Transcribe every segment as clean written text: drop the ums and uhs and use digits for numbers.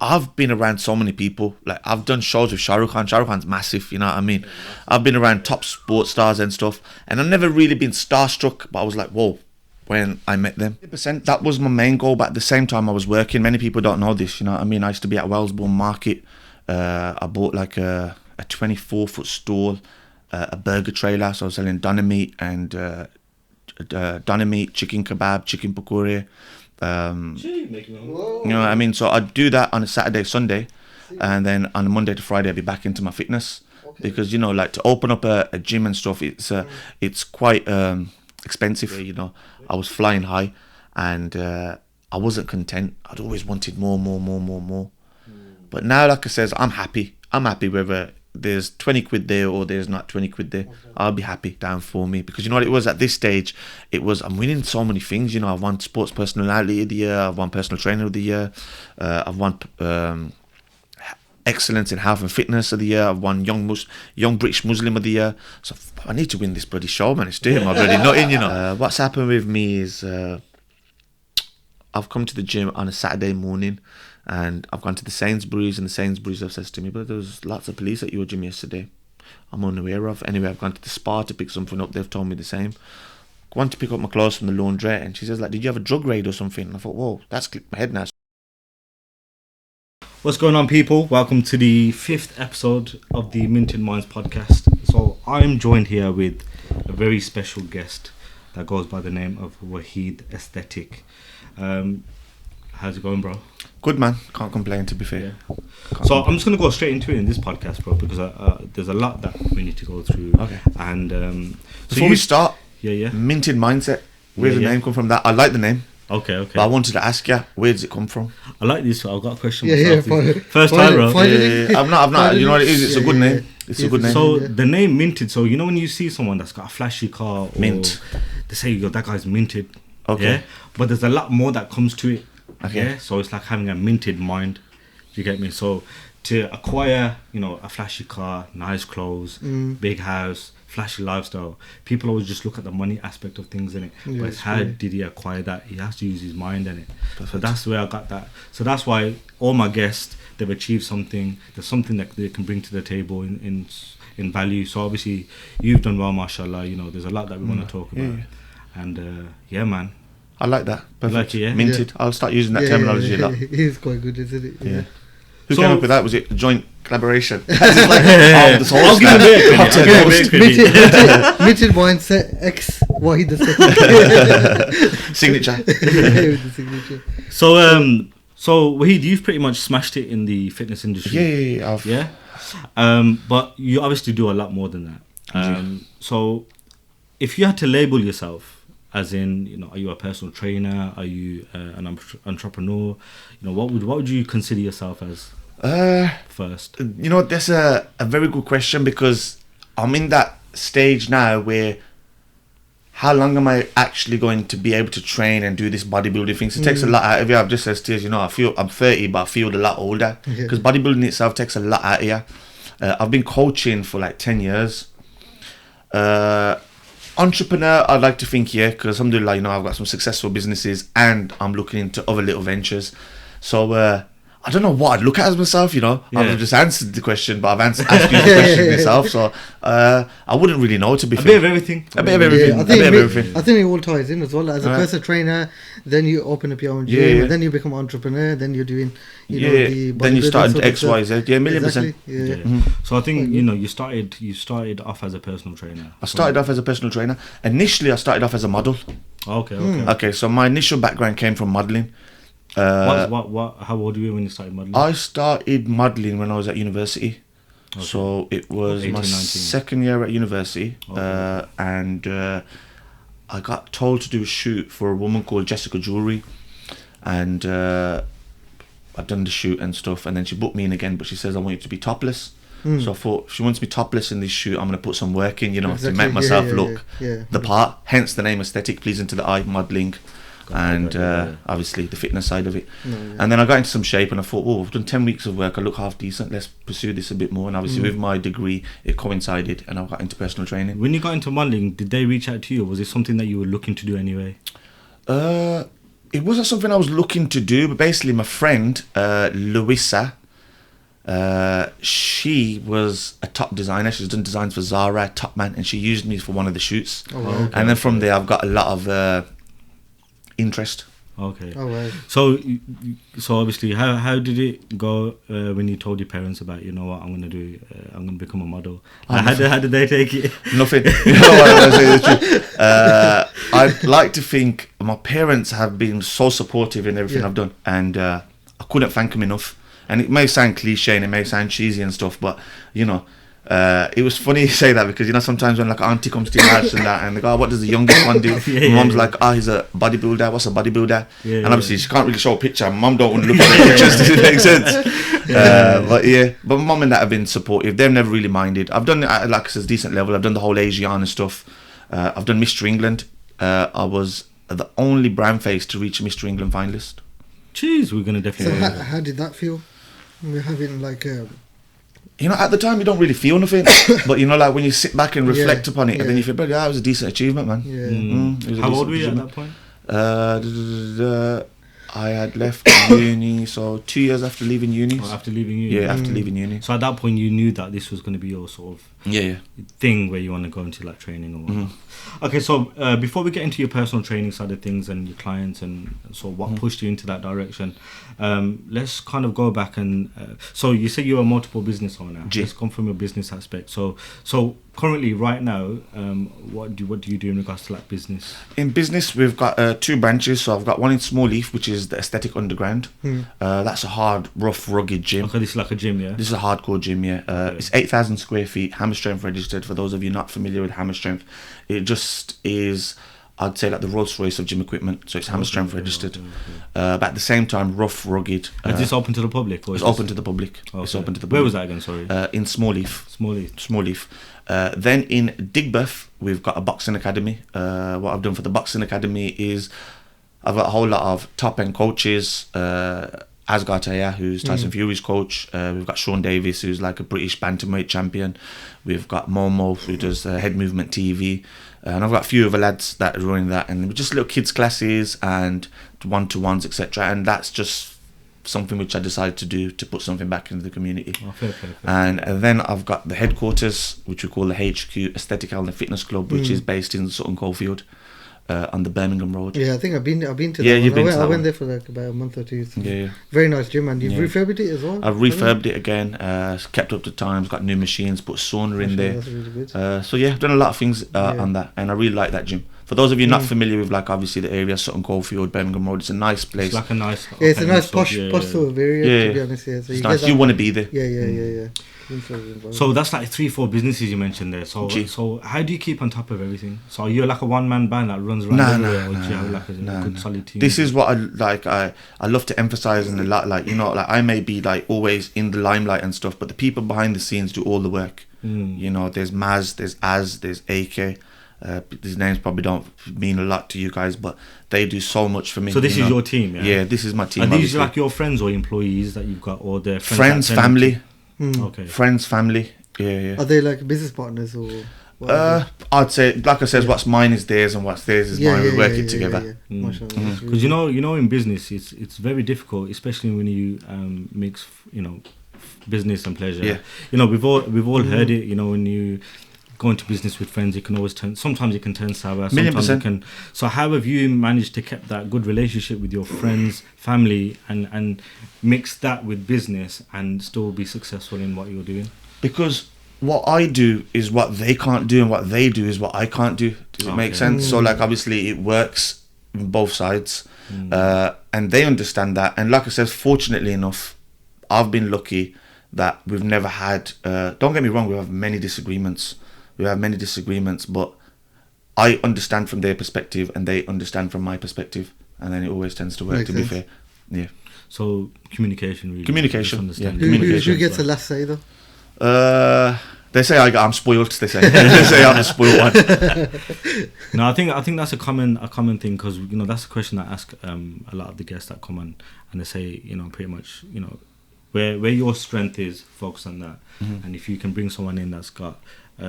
I've been around so many people. Like, I've done shows with Shah Rukh Khan. Shah Rukh Khan's massive, you know what I mean? I've been around top sports stars and stuff, and I've never really been starstruck, but I was like, whoa, when I met them. 100%, that was my main goal, but at the same time I was working. Many people don't know this, you know what I mean? I used to be at Wellesbourne Market. I bought like a 24-foot stall, a burger trailer, so I was selling doner meat and doner meat, chicken kebab, chicken pakore. You know what I mean? So I'd do that on a Saturday, Sunday, and then on a Monday to Friday I'd be back into my fitness. Because like to open up a gym and stuff, it's quite expensive. I was flying high, and I wasn't content. I'd always wanted more. But now, like I says, I'm happy whether there's 20 quid there or there's not 20 quid there. I'll be happy, down for me. Because you know what it was at this stage? It was, I'm winning so many things. I've won Sports Personality of the Year, I've won Personal Trainer of the Year, I've won Excellence in Health and Fitness of the Year, I've won Young British Muslim of the Year. So I need to win this bloody show, man. It's doing my bloody nutting, What's happened with me is I've come to the gym on a Saturday morning, and I've gone to the Sainsbury's, and the Sainsbury's have said to me, but there was lots of police at your gym yesterday. I'm unaware of. Anyway, I've gone to the spa to pick something up. They've told me the same. Gone to pick up my clothes from the laundrette, and she says, like, did you have a drug raid or something? And I thought, whoa, that's clicked my head now. What's going on, people? Welcome to the 5th episode of the Minted Minds podcast. So I'm joined here with a very special guest that goes by the name of Waheed Aesthetic. How's it going, bro? Good, man. Can't complain, to be fair. Yeah. So I'm just going to go straight into it in this podcast, bro, because there's a lot that we need to go through. Okay. And before we start, yeah, Minted Mindset, where's the name come from? That I like the name. Okay. But I wanted to ask you, where does it come from? I like this. I've got a question. First time, bro. I've not. You know what it is? It's a good name. It's a good name. So the name Minted. So you know when you see someone that's got a flashy car, or mint, they say, "Yo, that guy's minted." Okay. Yeah. But there's a lot more that comes to it. Okay. Yeah. So it's like having a minted mind. You get me? So to acquire, a flashy car, nice clothes, big house, flashy lifestyle, people always just look at the money aspect of things in it. But it's how did he acquire that? He has to use his mind in it. So that's where I got that. So that's why all my guests, they've achieved something. There's something that they can bring to the table in value. So obviously you've done well, mashallah. There's a lot that we want to talk about. And man. I like that. Perfect. Like it, yeah? Minted. Yeah. I'll start using that terminology a lot. It is quite good, isn't it? Yeah. Who came up with that? Was it a joint collaboration? I'll give it a Minted Mindset X Waheed Aesthetic. Signature. So Waheed, you've pretty much smashed it in the fitness industry. Yeah. But you obviously do a lot more than that. So if you had to label yourself, as in, are you a personal trainer? Are you an entrepreneur? What would you consider yourself as first? That's a very good question, because I'm in that stage now where how long am I actually going to be able to train and do this bodybuilding thing? So it takes a lot out of you. I've just said to you, I feel I'm 30, but I feel a lot older, because bodybuilding itself takes a lot out of you. I've been coaching for like 10 years. Entrepreneur, I'd like to think, because alhamdulillah, I've got some successful businesses and I'm looking into other little ventures. So I don't know what I'd look at as myself, I've just answered the question, but I've asked you the question myself. So I wouldn't really know, to be fair. A bit of everything. A bit of everything. I think it all ties in as well. As a personal trainer, then you open up your own gym, and then you become an entrepreneur, then you're doing, then you started XYZ. Yeah, 1,000,000%. Exactly. Yeah. Mm-hmm. So I think, you started off as a personal trainer. I started off as a personal trainer. Initially, I started off as a model. Okay. Okay, so my initial background came from modelling. How old were you when you started modelling? I started modelling when I was at university. Okay. So it was 18, my 19. Second year at university. Okay. And I got told to do a shoot for a woman called Jessica Jewelry. And I'd done the shoot and stuff. And then she booked me in again, but she says, I want you to be topless. So I thought, if she wants me topless in this shoot, I'm going to put some work in, to make myself look the part. Hence the name aesthetic, pleasing to the eye, modelling. And obviously the fitness side of it. And then I got into some shape and I thought, I've done 10 weeks of work, I look half decent, let's pursue this a bit more. And obviously with my degree it coincided, and I got into personal training. When you got into modelling, did they reach out to you, or was it something that you were looking to do anyway? It wasn't something I was looking to do, but basically my friend, Louisa, she was a top designer. She's done designs for Zara, Topman, and she used me for one of the shoots. Oh, wow. And then from there, I've got a lot of interest. Okay. Oh, right. So obviously, how did it go when you told your parents about, you know what, I'm gonna become a model? How did they take it? Nothing. You know what, I say the truth. I'd like to think my parents have been so supportive in everything I've done, and I couldn't thank them enough. And it may sound cliche and it may sound cheesy and stuff, but you know, it was funny you say that, because you know sometimes when like auntie comes to your house and that, and they go, oh, what does the youngest one do? My mum's like, oh, he's a bodybuilder. What's a bodybuilder? And obviously she can't really show a picture. Mum don't want to look at the pictures. Does it make sense? But my mum and dad have been supportive. They've never really minded. I've done it at like I said, decent level. I've done the whole Asiana stuff. I've done Mr. England. I was the only brown face to reach a Mr. England finalist. Jeez, we're gonna definitely. So how did that feel? We're having like you know, at the time you don't really feel nothing, but you know, like when you sit back and reflect upon it, and then you feel, yeah, it was a decent achievement, man. How old were you at that point? I had left uni, so 2 years after leaving uni. Oh, after leaving uni? Yeah, after leaving uni. So at that point you knew that this was going to be your sort of thing where you want to go into like training or whatnot. Okay, so before we get into your personal training side of things and your clients and so what pushed you into that direction, let's kind of go back and so you say you're a multiple business owner. Let's come from your business aspect. So currently right now, what do you do in regards to like business? In business, we've got 2 branches. So I've got one in Smallleaf, which is the Aesthetic Underground. That's a hard, rough, rugged gym. Okay, this is like a gym, yeah? This is a hardcore gym, yeah. It's 8,000 square feet, hammer strength registered. For those of you not familiar with hammer strength, it just is, I'd say, like the Rolls Royce of gym equipment. So it's hammer strength registered. But at the same time, rough, rugged. Is this open to the public? Or it's open to the public. Okay. It's open to the public. Where was that again, sorry? In Smallleaf. Smallleaf. Then in Digbeth, we've got a boxing academy. What I've done for the boxing academy is I've got a whole lot of top-end coaches. Asghar Taya, who's Tyson Fury's coach. We've got Sean Davis, who's like a British bantamweight champion. We've got Momo, who does Head Movement TV. And I've got a few other lads that are running that. And we're just little kids' classes and one-to-ones, etc. And that's just something which I decided to do to put something back into the community. Fair. And then I've got the headquarters, which we call the HQ Aesthetic Health and Fitness Club, which is based in Sutton Coldfield. On the Birmingham Road. Yeah, I think I've been to that. Yeah, you've been to that. I went there for like about a month or two. So Yeah. Very nice gym, and you've refurbed it as well. I've refurbed it again, kept up to times, got new machines, put sauna in there. That's really good. So yeah, I've done a lot of things on that, and I really like that gym. For those of you not familiar with like obviously the area, Sutton Coldfield, Birmingham Road, it's a nice place. It's like a nice. Yeah, it's a nice posh sort of area. To be honest, yeah. So it's nice. You want to be there. Yeah. So that's like 3-4 businesses you mentioned there. So how do you keep on top of everything? So are you like a one-man band that runs around everywhere, or do you have like a good solid team? This is what I like. I love to emphasize and a lot, like, you know, like I may be like always in the limelight and stuff, but the people behind the scenes do all the work. You know, there's Maz, there's Az, there's AK. These names probably don't mean a lot to you guys, but they do so much for me. So this is your team, yeah? Yeah, this is my team. Are these like your friends or employees that you've got, or their friends, family? Okay. Friends, family. Yeah. Are they like business partners or? I'd say, like I said, what's mine is theirs, and what's theirs is mine. We work it together. Because you know, in business, it's very difficult, especially when you mix, business and pleasure. Yeah. You know, we've all heard it. You know, when you go into business with friends, it can always sometimes it can turn sour. Sometimes it can. So how have you managed to keep that good relationship with your friends, family, and mix that with business and still be successful in what you're doing? Because what I do is what they can't do, and what they do is what I can't do. Does it make sense? So like obviously it works on both sides, and they understand that. And like I said, fortunately enough, I've been lucky that we've never had. Don't get me wrong, we have many disagreements. But I understand from their perspective and they understand from my perspective, and then it always tends to work. Makes sense. Be fair, yeah. So communication, really. Communication. Who gets the last say though? They say I'm spoiled. They say I'm the spoiled one. No, I think that's a common thing, because that's a question I ask a lot of the guests that come on, and they say pretty much where your strength is, focus on that, and if you can bring someone in that's got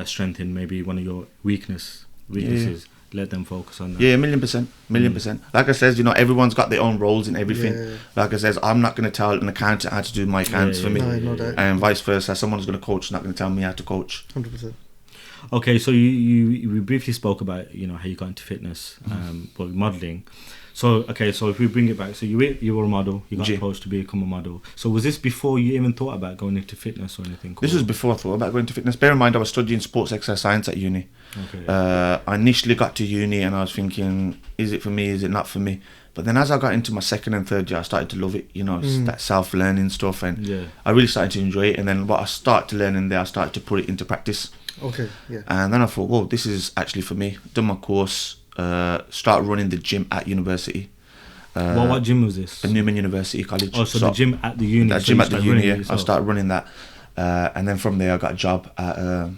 strength in maybe one of your weaknesses, let them focus on that. Yeah, 1,000,000%. Like I says, everyone's got their own roles in everything. Yeah. Like I says, I'm not going to tell an accountant how to do my accounts for me, No, no doubt. and vice versa. Someone's going to coach, not going to tell me how to coach. 100%. Okay, so we briefly spoke about how you got into fitness, but modeling. So if we bring it back, so you were a model, you got approached to become a model. So was this before you even thought about going into fitness or anything? This was before I thought about going to fitness. Bear in mind, I was studying sports exercise science at uni. Okay. I initially got to uni and I was thinking, is it for me? Is it not for me? But then as I got into my second and third year, I started to love it. That self-learning stuff, and I really started to enjoy it. And then what I started to learn in there, I started to put it into practice. Okay, yeah. And then I thought, whoa, this is actually for me. Done my course, started running the gym at university. What gym was this? Newman University College. Oh, so the gym at the uni. That gym at the uni, yeah. I started running that. And then from there, I got a job at a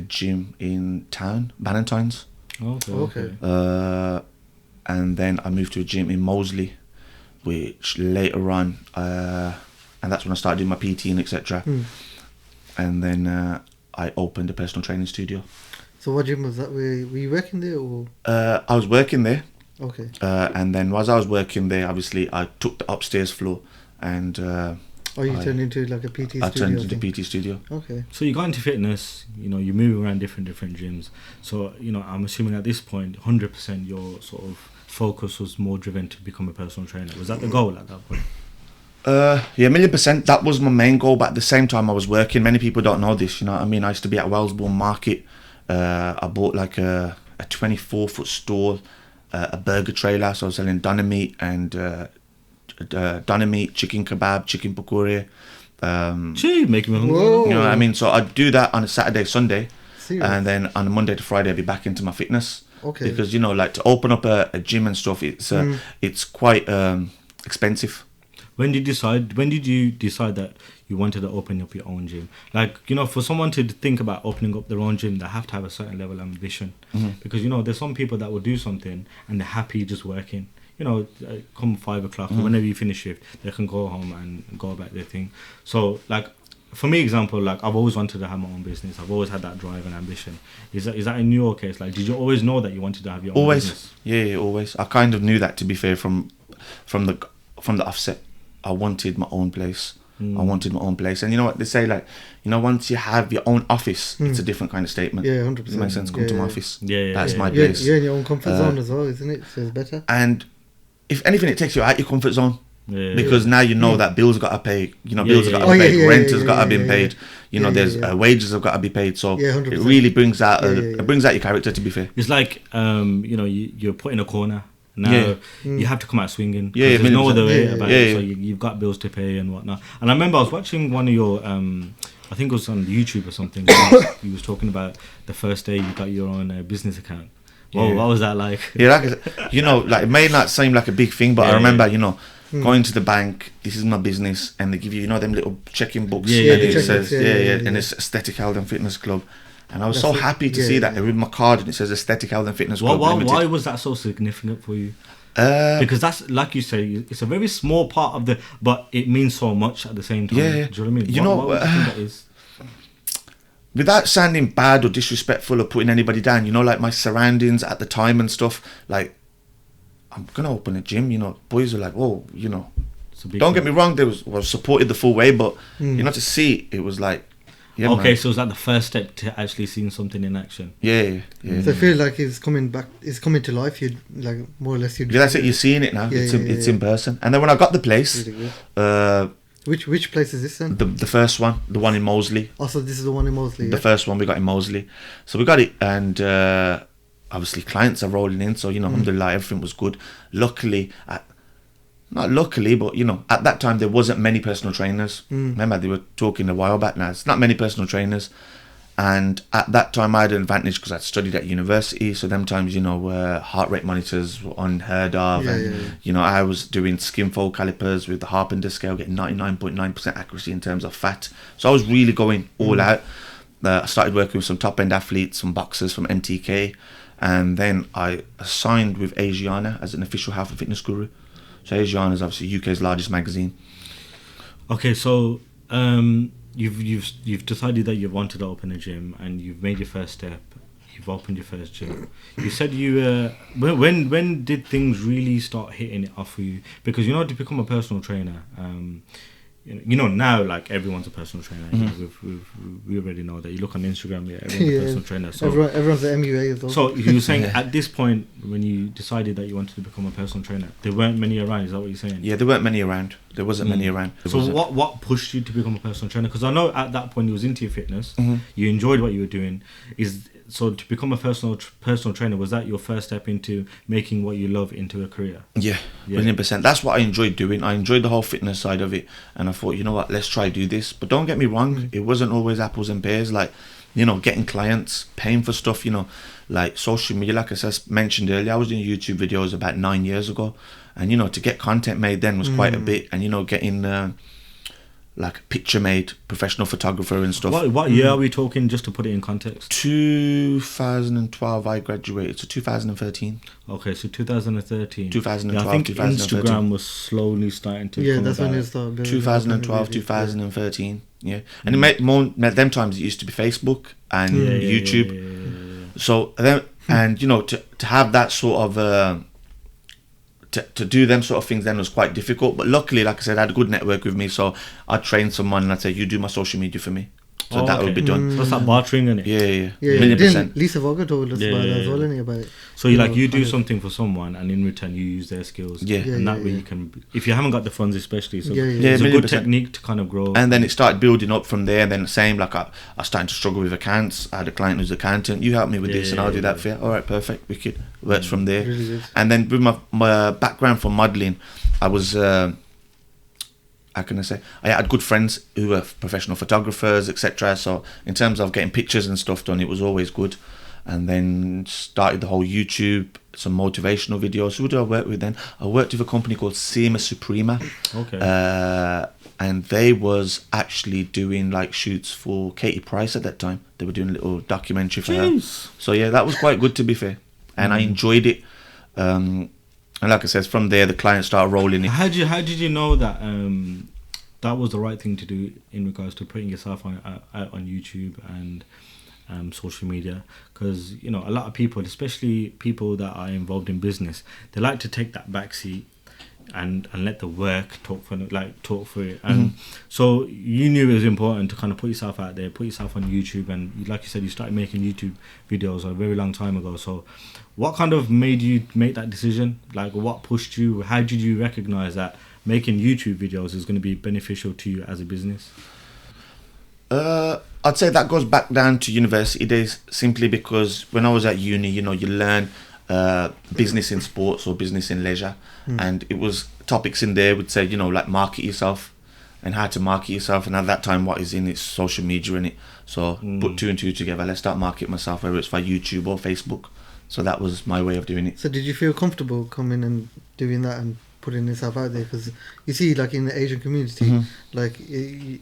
gym in town, Ballantyne's. Okay. And then I moved to a gym in Moseley, which later on, and that's when I started doing my PT and etc. And then I opened a personal training studio. So what gym was that? Were you working there or? I was working there. Okay. And then as I was working there, obviously I took the upstairs floor and you turned into like a PT studio? I turned into the PT studio. Okay. So you got into fitness, you move around different gyms. So, I'm assuming at this point, 100% your sort of focus was more driven to become a personal trainer. Was that the goal at that point? Yeah, 1,000,000%. That was my main goal, but at the same time I was working. Many people don't know this, I mean, I used to be at Wellsbourne Market. I bought like a 24-foot stall, a burger trailer, so I was selling doner meat and doner meat, chicken kebab, chicken pakora. Gee, making me hungry. Whoa. You know what I mean? So I'd do that on a Saturday, Sunday, Serious? and then on a Monday to Friday I'd be back into my fitness. Okay. Because like to open up a gym and stuff, it's quite expensive. When did you decide that you wanted to open up your own gym? Like, for someone to think about opening up their own gym, they have to have a certain level of ambition. Because, there's some people that will do something and they're happy just working. Come 5 o'clock, whenever you finish shift, they can go home and go about their thing. So, like, for me, example, like, I've always wanted to have my own business. I've always had that drive and ambition. Is that in your case? Like, did you always know that you wanted to have your own business? Yeah, always. I kind of knew that, to be fair, from the offset. I wanted my own place. I wanted my own place. And you know what they say, like, once you have your own office, it's a different kind of statement. Yeah, 100%. Does it make sense? Come to my office. Yeah, That's my place. You're in your own comfort zone as well, isn't it? So it's better. And if anything, it takes you out your comfort zone. Yeah. Because now that bills got to pay. Bills have got to be paid. Rent has got to be paid. There's wages have got to be paid. So it really brings out it brings out your character. To be fair, it's like you're put in a corner. Now you have to come out swinging. Yeah, there's no other way about it. So Yeah. you've got bills to pay and whatnot. And I remember I was watching one of your, I think it was on YouTube or something. He was talking about the first day you got your own business account. Whoa, what was that like? Yeah, like it may not seem like a big thing, but I remember, going to the bank. This is my business, and they give you, them little check-in books. Yeah, and the it says, yeah. and it's Aesthetic Health and Fitness Club. And I was so happy to see that with my card, and it says Aesthetic Health and Fitness Club Limited. Why was that so significant for you? Because that's, like you say, it's a very small part of but it means so much at the same time. Yeah. Do you know what I mean? What do you think that is? Without sounding bad or disrespectful or putting anybody down, like my surroundings at the time and stuff, like, I'm gonna open a gym. Boys are like, whoa, don't get me wrong, they was supported the full way, but to see it was like. Yeah, okay, man. so was that the first step to actually seeing something in action? Yeah. So I feel like it's coming to life. You like more or less. That's it. You're seeing it now. It's in person. And then when I got the place, really which place is this then? The first one, the one in Moseley. Also, this is the one in Moseley. The first one we got in Moseley. So we got it, and obviously clients are rolling in. So alhamdulillah, everything was good. Luckily, not luckily, but at that time there wasn't many personal trainers. Remember, they were talking a while back now. It's not many personal trainers, and at that time I had an advantage because I'd studied at university. So them times, heart rate monitors were unheard of, I was doing skin fold calipers with the Harpender scale, getting 99.9% accuracy in terms of fat. So I was really going all out. I started working with some top end athletes, some boxers from MTK, and then I signed with Asiana as an official health and fitness guru. So Asiana is obviously UK's largest magazine. Okay, so you've decided that you wanted to open a gym, and you've made your first step. you've opened your first gym. You said you when did things really start hitting it off for you? Because you know, to become a personal trainer, you know now, like, everyone's a personal trainer. You know, we already know that. You look on Instagram, everyone's a personal trainer. So everyone's an MUA as well. So you were saying at this point, when you decided that you wanted to become a personal trainer, there weren't many around. Is that what you're saying? Yeah, there weren't many around. There wasn't many around. So what pushed you to become a personal trainer? Because I know at that point you was into your fitness, you enjoyed what you were doing. So to become a personal trainer, was that your first step into making what you love into a career? Yeah, 100%. That's what I enjoyed doing. I enjoyed the whole fitness side of it, and I thought, you know what, let's try do this. But don't get me wrong, it wasn't always apples and pears. Like, you know, getting clients, paying for stuff, you know, like social media. Like I mentioned earlier, I was doing YouTube videos about 9 years ago, and you know, to get content made then was quite a bit, and you know, getting like picture made, professional photographer and stuff. What year are we talking, just to put it in context? 2012 I graduated, so 2013. Okay, so 2013. 2012, I think 2013. Instagram was slowly starting to come that's about. when it started. 2012, 2013. Yeah. And it made them times it used to be Facebook and YouTube. Yeah. So then, and you know, to have that sort of to do them sort of things then was quite difficult, but luckily, like I said, I had a good network with me, so I'd train someone and I'd say, you do my social media for me, so that would be done. So it's like bartering, isn't it? Yeah, Didn't Lisa Vogel told us about that as well, innit, about it. So you do something for someone, and in return you use their skills. And that way you can, if you haven't got the funds especially, so it's a good technique to kind of grow. And then it started building up from there, and then same, like I was starting to struggle with accounts. I had a client who's an accountant, you help me with this and I'll do that for you. Alright, perfect, wicked. Works from there. Really and then with my background for modelling, I was how can I say, I had good friends who were professional photographers, etc. So in terms of getting pictures and stuff done, it was always good. And then started the whole YouTube, some motivational videos. Who did I work with then? I worked with a company called Sema Suprema. Okay. And they was actually doing like shoots for Katie Price at that time. They were doing a little documentary for her. So yeah, that was quite good, to be fair. And I enjoyed it. And like I said, from there the clients started rolling in. How did you know that that was the right thing to do in regards to putting yourself out on YouTube and social media? Because you know, a lot of people, especially people that are involved in business, they like to take that backseat and let the work talk for it. And so you knew it was important to kind of put yourself out there, put yourself on YouTube, and like you said, you started making YouTube videos a very long time ago. So what kind of made you make that decision? Like, what pushed you? How did you recognize that making YouTube videos is going to be beneficial to you as a business? I'd say that goes back down to university days, simply because when I was at uni, you know, you learn business in sports or business in leisure, and it was topics in there would say, you know, like market yourself and how to market yourself. And at that time, what is in it? Social media in it. So put two and two together, let's start marketing myself, whether it's for YouTube or Facebook. So that was my way of doing it. So did you feel comfortable coming and doing that and putting yourself out there? Because you see, like in the Asian community, like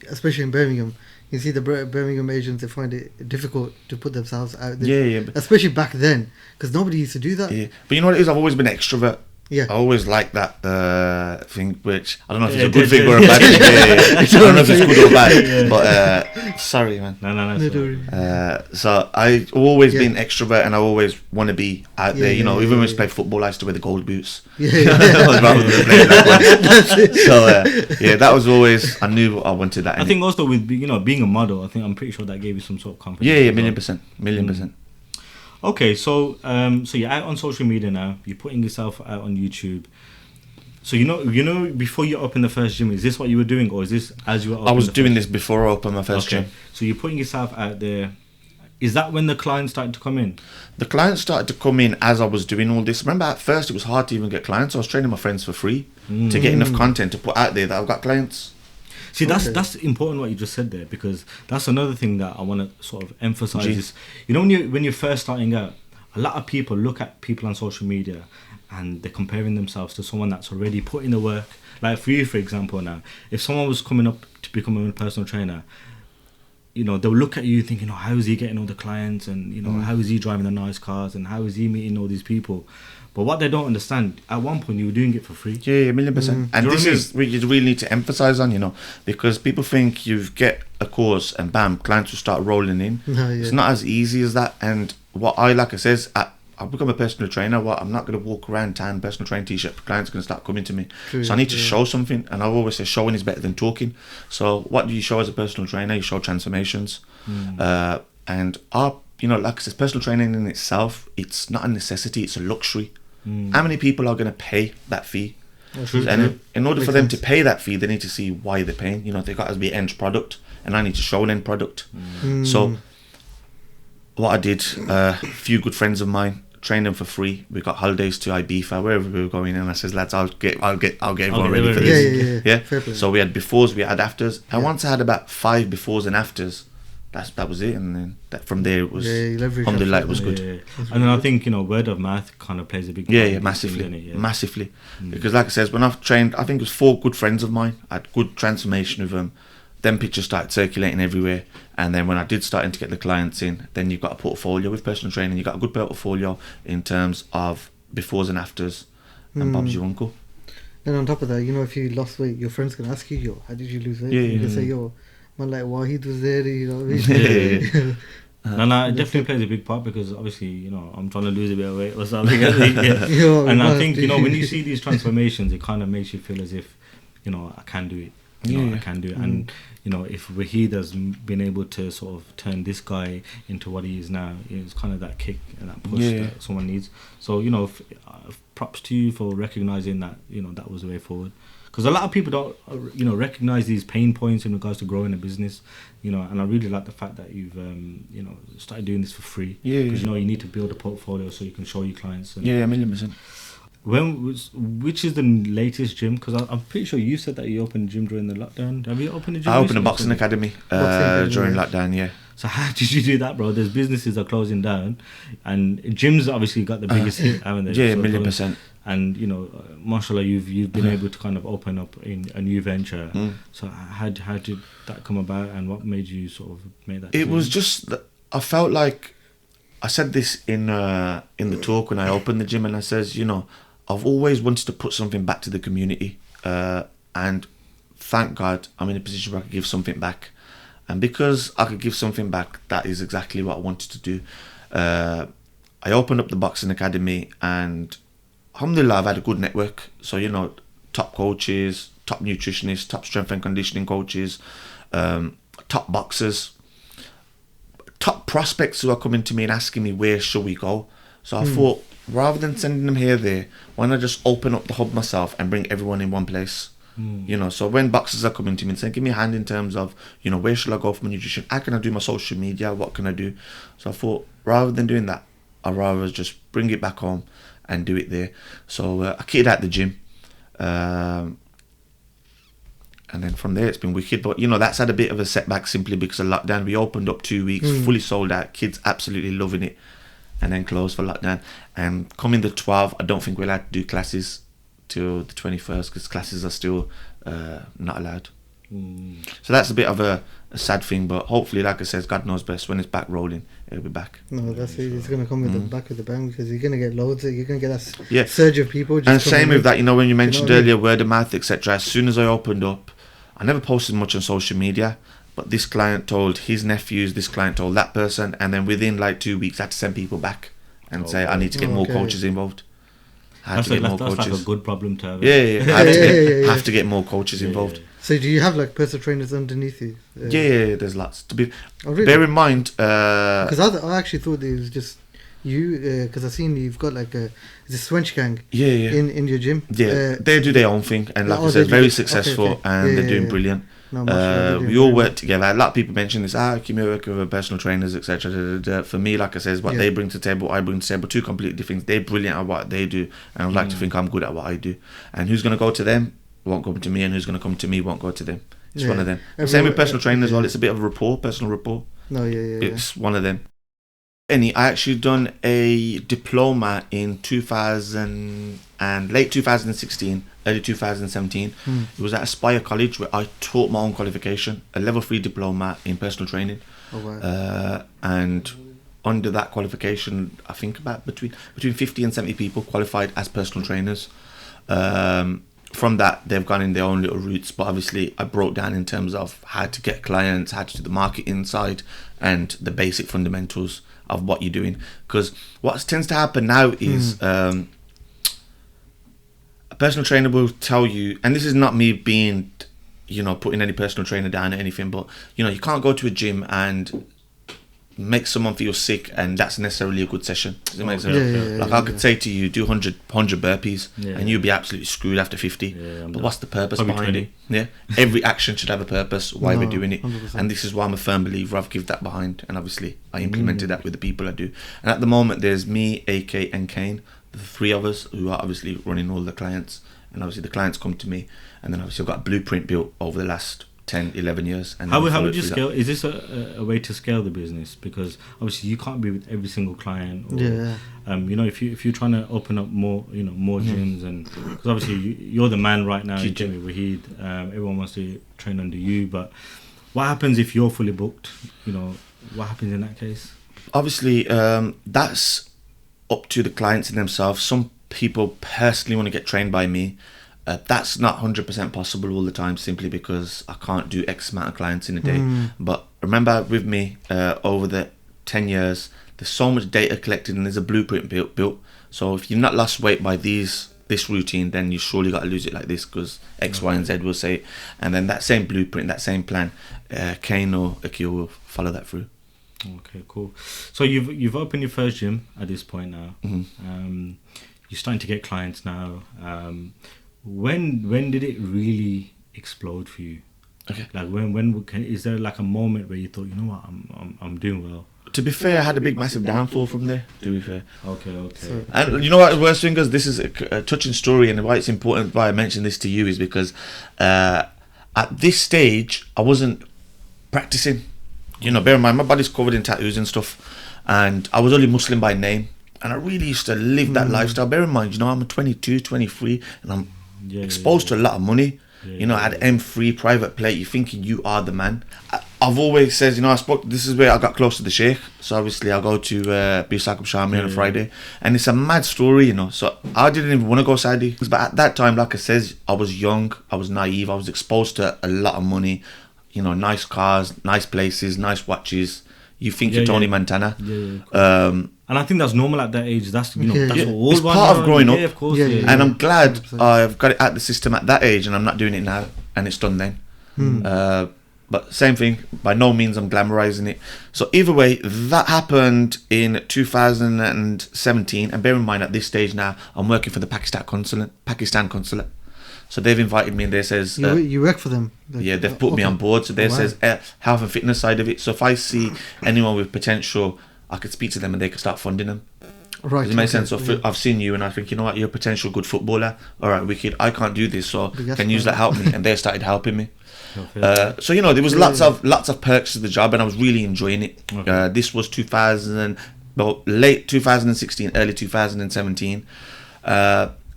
especially in Birmingham, you see the Birmingham Asians, they find it difficult to put themselves out there. Especially back then, because nobody used to do that. Yeah, but you know what it is? I've always been an extrovert. Yeah. I always like that thing, which I don't know if it's a good thing or a bad thing. I don't know if it's good or bad. But sorry, man. No. So I've always been extrovert, and I always want to be out there. You know, even when I played football, I used to wear the gold boots. Rather than playing that one. So that was always, I knew I wanted that. I think also with being a model, I'm pretty sure that gave you some sort of confidence. Yeah, 1,000,000%. Okay, so you're out on social media now. You're putting yourself out on YouTube. So you know, before you open the first gym, is this what you were doing, or is this as you were? I was doing this before I opened my first gym. So you're putting yourself out there. Is that when the clients started to come in? The clients started to come in as I was doing all this. Remember, at first it was hard to even get clients. I was training my friends for free to get enough content to put out there that I've got clients. See, that's important what you just said there, because that's another thing that I want to sort of emphasize. Is, you know, when you're first starting out, a lot of people look at people on social media and they're comparing themselves to someone that's already put in the work. Like for you, for example, now, if someone was coming up to become a personal trainer, you know, they'll look at you thinking, oh, how is he getting all the clients, and you know, how is he driving the nice cars, and how is he meeting all these people? But what they don't understand, at one point you were doing it for free. Yeah, 1,000,000%. And this is what you really need to emphasize on, you know, because people think you get a course and bam, clients will start rolling in. It's not as easy as that. And what I like I says, I've become a personal trainer. What I'm not going to walk around town personal training t-shirt. Clients are going to start coming to me. True, So I need to show something, and I always say showing is better than talking. So what do you show as a personal trainer? You show transformations, and our, you know, like I said, personal training in itself, it's not a necessity, it's a luxury. How many people are going to pay that fee? And in order for them to pay that fee, they need to see why they're paying. You know, they got to be end product, and I need to show an end product. So what I did, a few good friends of mine, trained them for free. We got holidays to Ibiza, wherever we were going, and I says, lads, I'll get everyone ready for this. Yeah. So we had befores, we had afters, and once I had about 5 befores and afters, that was it, and then from there it was alhamdulillah, it was good. And then I think, you know, word of mouth kind of plays a big part. Massively. Because like I said, when I've trained, I think it was 4 good friends of mine, I had good transformation with them. Then pictures started circulating everywhere, and then when I did starting to get the clients in, then you've got a portfolio with personal training. You got a good portfolio in terms of befores and afters, and Bob's your uncle. And on top of that, you know, if you lost weight, your friends can ask you, yo, how did you lose weight? You can say, yo, man, like Wahid was there, you know what I mean? No, it definitely plays a big part, because obviously, you know, I'm trying to lose a bit of weight or something. And I think, you know, when you see these transformations, it kind of makes you feel as if, you know, I can do it. I can do it. And, you know, if Waheed has been able to sort of turn this guy into what he is now, it's kind of that kick and that push that someone needs. So, you know, props to you for recognizing that, you know, that was the way forward. Because a lot of people don't, you know, recognize these pain points in regards to growing a business, you know, and I really like the fact that you've, you know, started doing this for free. Because, you know, you need to build a portfolio so you can show your clients. And, 1,000,000%. Which is the latest gym? Because I'm pretty sure you said that you opened a gym during the lockdown. Have you opened a gym? I opened a boxing academy during lockdown, yeah. So how did you do that, bro? There's businesses that are closing down, and gyms obviously got the biggest hit, haven't they? Yeah, 1,000,000%. And, you know, mashallah, you've been able to kind of open up in a new venture. So how did that come about, and what made you sort of make that decision? It was just that I felt like, I said this in the talk when I opened the gym, and I says, you know, I've always wanted to put something back to the community, and thank God I'm in a position where I could give something back. And because I could give something back, that is exactly what I wanted to do. I opened up the boxing academy, and alhamdulillah, I've had a good network. So, you know, top coaches, top nutritionists, top strength and conditioning coaches, top boxers, top prospects who are coming to me and asking me, where should we go? So I thought, rather than sending them there, why not just open up the hub myself and bring everyone in one place? You know, so when boxers are coming to me and saying, give me a hand in terms of, you know, where should I go for my nutrition? How can I do my social media? What can I do? So I thought, rather than doing that, I'd rather just bring it back home and do it there. So I kitted out the gym. And then from there, it's been wicked. But, you know, that's had a bit of a setback simply because of lockdown. We opened up 2 weeks, fully sold out. Kids absolutely loving it. And then closed for lockdown. And coming the 12th, I don't think we'll have to do classes till the 21st because classes are still not allowed. So that's a bit of a sad thing, but hopefully, like I said, God knows best. When it's back rolling, it'll be back. No, that's it. It's going to come with the back of the bang, because you're going to get loads of, you're going to get that surge of people. And same with that, you know, when you mentioned earlier, word of mouth, etc. As soon as I opened up, I never posted much on social media, but this client told his nephews, this client told that person, and then within like 2 weeks, I had to send people back and say, I need to get more coaches involved. That's like a good problem to have. I have to get more coaches involved. So do you have like personal trainers underneath you? There's lots. Bear in mind, because I actually thought it was just you, because I've seen you've got like a Swench gang in your gym. They do their own thing, and like I said, very successful, and they're doing brilliant. No, we all work together. A lot of people mention this, can you work with personal trainers, etc. For me, like I said, what they bring to the table, I bring to the table, two completely different things. They're brilliant at what they do, and I'd like to think I'm good at what I do. And who's going to go to them won't come to me, and who's going to come to me won't go to them. It's one of them. Same with personal trainers as well. It's a bit of a rapport, personal rapport. It's one of them. I actually done a diploma in 2000 and late 2016, early 2017. It was at Aspire College where I taught my own qualification, a level 3 diploma in personal training. And under that qualification, I think about between 50 and 70 people qualified as personal trainers. From that, they've gone in their own little routes, but obviously I broke down in terms of how to get clients, how to do the marketing side, and the basic fundamentals. of what you're doing. Because what tends to happen now is a personal trainer will tell you, and this is not me being, putting any personal trainer down or anything, but you can't go to a gym and make someone feel sick, and that's necessarily a good session. Does it make sense? I could say to you, do 100 burpees, and you'll be absolutely screwed after 50. But what's the purpose behind it? Yeah, every action should have a purpose. Why we're doing it, 100%. And this is why I'm a firm believer. I've given that behind, and obviously I implemented that with the people I do. And at the moment, there's me, AK, and Kane, the three of us who are obviously running all the clients. And obviously the clients come to me, and then obviously I've got a blueprint built over the last 10, 11 years. And how would you scale? Is this a way to scale the business? Because obviously you can't be with every single client. Or, if you're trying to open up more, more gyms, and because obviously you're the man right now, you with Waheed. Everyone wants to train under you, but what happens if you're fully booked? What happens in that case? Obviously, that's up to the clients and themselves. Some people personally want to get trained by me. That's not 100% possible all the time, simply because I can't do X amount of clients in a day. But remember, with me, over the 10 years, there's so much data collected, and there's a blueprint built. So if you've not lost weight by this routine, then you surely got to lose it like this, because X, Y, and Z will say it. And then that same blueprint, that same plan, Kane or Akil will follow that through. Okay, cool. So you've opened your first gym at this point now. You're starting to get clients now. When did it really explode for you? Okay. Like is there like a moment where you thought, what, I'm doing well? To be fair, I had a big massive downfall from there. To be fair. Okay. So, and you know what the worst thing is? This is a touching story, and why it's important. Why I mention this to you is because at this stage I wasn't practicing. Bear in mind, my body's covered in tattoos and stuff, and I was only Muslim by name, and I really used to live that lifestyle. Bear in mind, I'm 22, 23, and I'm exposed to a lot of money. I had M3 private plate. You're thinking you are the man. I've always said, this is where I got close to the Sheikh. So obviously I go to Bisakub Shami on a Friday, and it's a mad story, So I didn't even want to go Saudi, but at that time, like I said, I was young, I was naive, I was exposed to a lot of money. Nice cars, nice places, nice watches. You think you're Tony Montana. And I think that's normal at that age. That's that's all. It's part of growing up. Yeah, of course. And I'm glad I've got it out of the system at that age, and I'm not doing it now, and it's done then. But same thing. By no means I'm glamorizing it. So either way, that happened in 2017, and bear in mind at this stage now, I'm working for the Pakistan consulate. So they've invited me, and they says you work for them. They've put me on board. So they says health and fitness side of it. So if I see anyone with potential, I could speak to them, and they could start funding them. Right. Does it make sense? So I've seen you, and I think, you're a potential good footballer. All right, wicked. I can't do this, so can you help me? And they started helping me. So there was lots of perks to the job, and I was really enjoying it. This was late 2016, early 2017.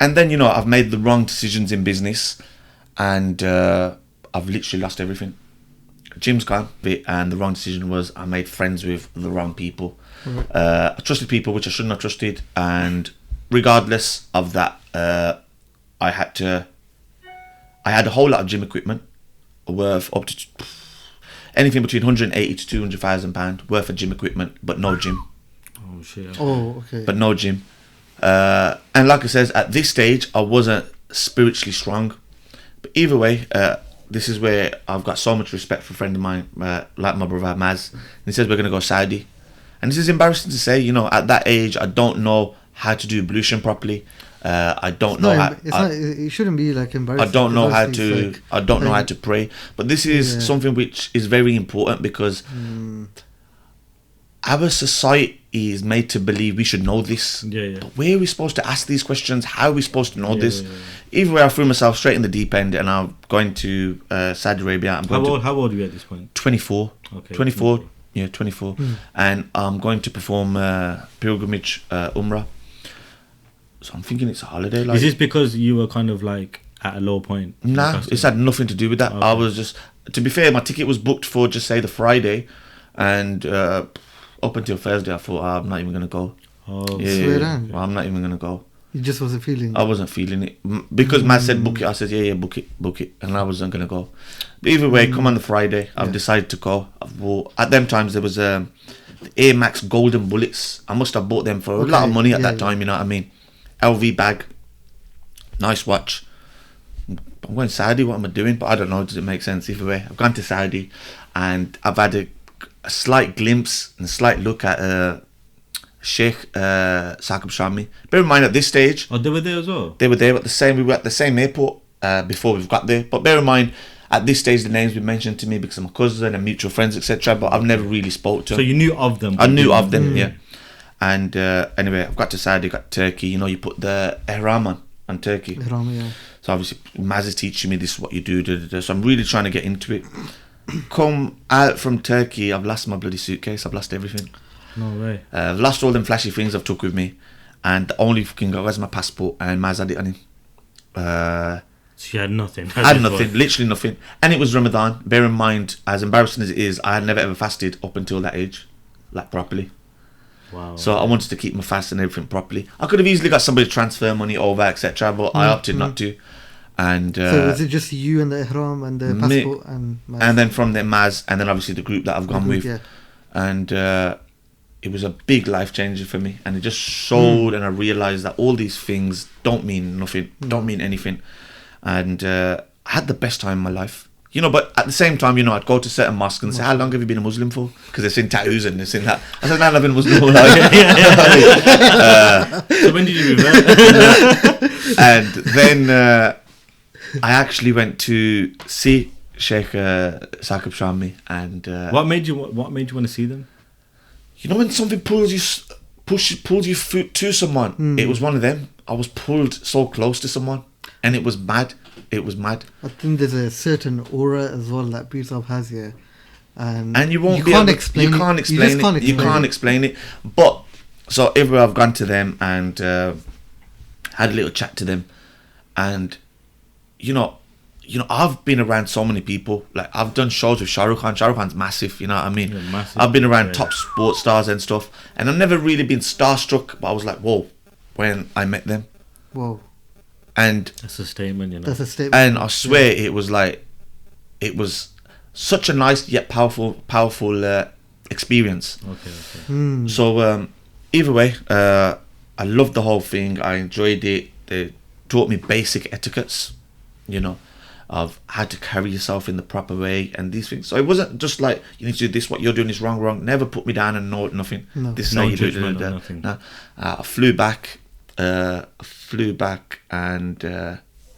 And then, I've made the wrong decisions in business, and I've literally lost everything. Gym's gone, and the wrong decision was I made friends with the wrong people. I trusted people which I shouldn't have trusted, and regardless of that, I had a whole lot of gym equipment worth up to anything between 180 to 200,000 pound worth of gym equipment, but no gym. Oh shit. Oh, okay. But no gym. And like I says, at this stage I wasn't spiritually strong, but either way, this is where I've got so much respect for a friend of mine, like my brother Maz, and he says we're going to go Saudi, and this is embarrassing to say, at that age I don't know how to do ablution properly. I don't know how. It shouldn't be like embarrassing. I don't know how to. I don't know how to pray, but this is something which is very important, because our society is made to believe we should know this. But where are we supposed to ask these questions? How are we supposed to know this? Either way, I threw myself straight in the deep end, and I'm going to Saudi Arabia. How old are you at this point? 24. Okay. 24. Yeah, 24. And I'm going to perform pilgrimage Umrah. So I'm thinking it's a holiday. Is this because you were kind of like at a low point? Nah, it's had nothing to do with that. Okay. I was just, to be fair, my ticket was booked for just say the Friday, and up until Thursday I thought, I'm not even going to go. I'm not even going to go. You just wasn't feeling it? I wasn't feeling it. Because Matt said book it, I said book it, and I wasn't going to go. But either way, come on the Friday, I've decided to go. At them times there was Air Max Golden Bullets. I must have bought them for a lot of money at that time, you know what I mean? LV bag. Nice watch. I'm going to Saudi, what am I doing? But I don't know, does it make sense? Either way, I've gone to Saudi and I've had a slight glimpse and a slight look at Sheikh Saqib Shami. Bear in mind at this stage... Oh, they were there as well? They were there at the same... We were at the same airport before we've got there. But bear in mind, at this stage, the names were mentioned to me because I'm a cousin and mutual friends, etc. But I've never really spoke to them. So you knew of them? I knew of them, yeah. And anyway, I've got to Saudi, got Turkey. You know, you put the ihram on Turkey. Ihram, yeah. So obviously, Maz is teaching me this is what you do. Da, da, da. So I'm really trying to get into it. Come out from Turkey, I've lost my bloody suitcase. I've lost everything. No way. I've lost all them flashy things I've took with me, and the only fucking guy was my passport, and Maz had it on him. So you had nothing. I had nothing, literally nothing. And it was Ramadan. Bear in mind, as embarrassing as it is, I had never ever fasted up until that age, like properly. Wow. So I wanted to keep my fast and everything properly. I could have easily got somebody to transfer money over, etc., but I opted not to. And so was it just you and the ihram and the passport and Maz? And then from there Maz, and then obviously the group that I've gone with. Yeah. And it was a big life changer for me, and it just showed, and I realised that all these things don't mean nothing, don't mean anything. And I had the best time in my life. You know, but at the same time, you know, I'd go to certain mosques and say, how long have you been a Muslim for? Because they've seen tattoos and they've seen that. I said, no, I've been a Muslim all life. So when did you revert? And then I actually went to see Sheikh Saqib Shami. And What made you want to see them? You know, when something pulls you to someone, it was one of them. I was pulled so close to someone, and it was mad. It was mad. I think there's a certain aura as well that Pirsab has here, and you won't. You be can't able, explain. You can't it. explain it. You can't explain it. But so everywhere I've gone to them and had a little chat to them, and you know, I've been around so many people. Like I've done shows with Shah Rukh Khan. Shah Rukh Khan's massive. You know what I mean? Yeah, massive. I've been around top sports stars and stuff, and I've never really been starstruck. But I was like, whoa, when I met them. Whoa. And that's a statement, you know. That's a statement. And I swear it was such a nice yet powerful experience. Okay. So either way, I loved the whole thing. I enjoyed it. They taught me basic etiquettes, you know, of how to carry yourself in the proper way and these things. So it wasn't just like you need to do this. What you're doing is wrong. Never put me down and know nothing. No. This is No how you do judgment it. or nothing. No. I flew back and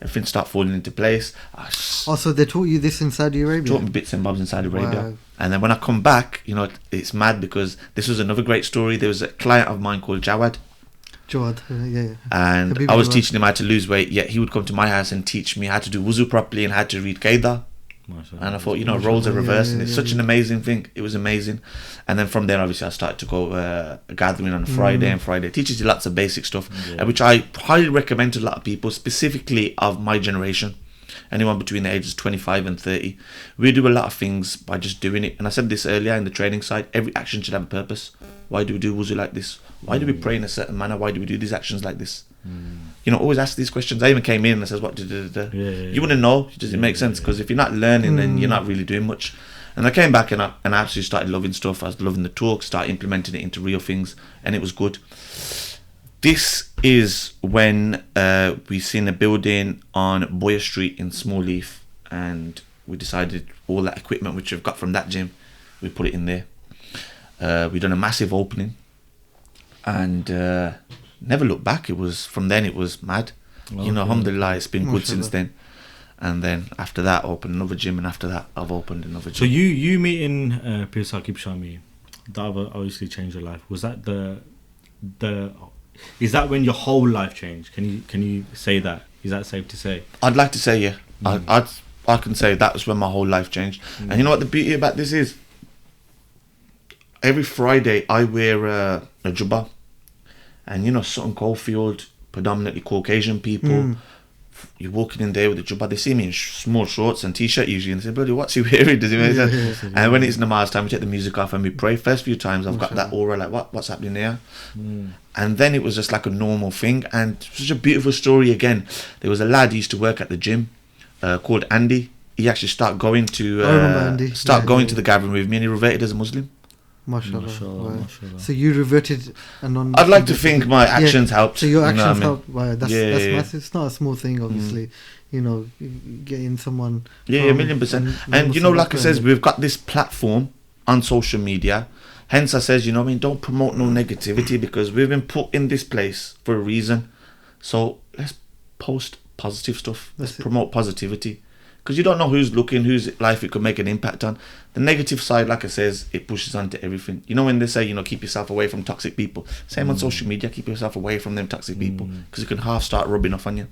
everything started falling into place. Also, they taught you this in Saudi Arabia? Taught me bits and bobs in Saudi Arabia. Wow. And then when I come back, you know, it's mad because this was another great story. There was a client of mine called Jawad. Yeah. And Habibi I was Jawad. teaching him how to lose weight, yet he would come to my house and teach me how to do wuzu properly and how to read Qaeda. And I thought, you know, roles are reversed, and it's such an amazing thing. It was amazing. And then from there, obviously, I started to go a gathering on a Friday, and Friday teaches you lots of basic stuff, which I highly recommend to a lot of people, specifically of my generation, anyone between the ages of 25 and 30. We do a lot of things by just doing it. And I said this earlier in the training side, every action should have a purpose. Why do we do wuzu like this? Why do we pray in a certain manner? Why do we do these actions like this? You know, always ask these questions. I even came in and says, what you wouldn't know. Does it make sense? Because if you're not learning, then you're not really doing much. And I came back and I actually started loving stuff. I was loving the talk, started implementing it into real things, and it was good. This is when we seen a building on Boyer Street in Small Leaf, and we decided all that equipment which we've got from that gym, we put it in there. We done a massive opening, and never looked back. It was from then. It was mad. You know, alhamdulillah, it's been good since then. And then after that, I opened another gym, and after that, I've opened another gym. So you meeting Pir Saqib Shami, that obviously changed your life. Was that is that when your whole life changed? Can you say that? Is that safe to say? I'd like to say yeah. I can say that was when my whole life changed. And you know what the beauty about this is? Every Friday I wear a jubba, and you know, Sutton Coldfield, predominantly Caucasian people. You're walking in there with a jubba, they see me in small shorts and t-shirt usually, and they say, "Bloody, what's he wearing? Does he make sense?" And when it's namaz time, we take the music off and we pray. First few times I've got that aura, like what's happening there? And then it was just like a normal thing, and such a beautiful story again. There was a lad who used to work at the gym called Andy. He actually started going to to the gathering with me, and he reverted as a Muslim. Mashallah. Mashallah, Right. mashallah. So you reverted and on. I'd like to think my actions helped. So your you know actions what I mean? help. Right. That's massive. It's not a small thing, obviously. You know, getting someone. Yeah, from 1,000,000%. a And you know, Muslim like I says, background. we've got this platform on social media. Hence, I says, you know, what I mean, don't promote no negativity because we've been put in this place for a reason. So let's post positive stuff. Let's That's it. promote positivity because you don't know who's looking, whose life it could make an impact on. The negative side, like I says, it pushes onto everything. You know, when they say, you know, keep yourself away from toxic people. Same on social media, keep yourself away from them toxic people because it can half start rubbing off on you.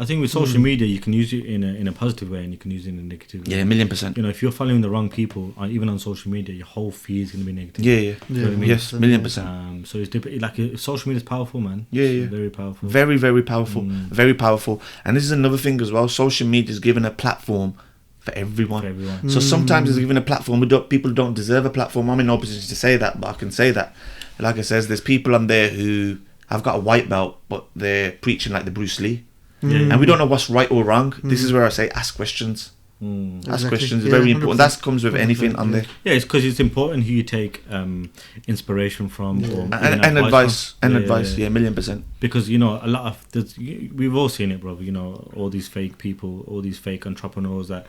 I think with social media, you can use it in a positive way and you can use it in a negative way. Yeah, 1,000,000%. You know, if you're following the wrong people, even on social media, your whole feed is going to be negative. Yeah. You know what I mean? Yes, 1,000,000%. So it's like social media is powerful, man. Yeah. It's very powerful. Very, very powerful. Very powerful. And this is another thing as well. Social media is given a platform for everyone. For everyone. So sometimes it's given a platform. People don't deserve a platform. I'm in no position to say that, but I can say that. Like I says, there's people on there who have got a white belt, but they're preaching like the Bruce Lee. And we don't know what's right or wrong. This is where I say ask questions. Ask Exactly. questions is Yeah, very important. 100%. That comes with anything on there. Yeah, it's because it's important who you take inspiration from or even And advice. from. And advice. Yeah, 1,000,000%. Because, you know, a lot of we've all seen it, bro. You know, all these fake people, all these fake entrepreneurs that,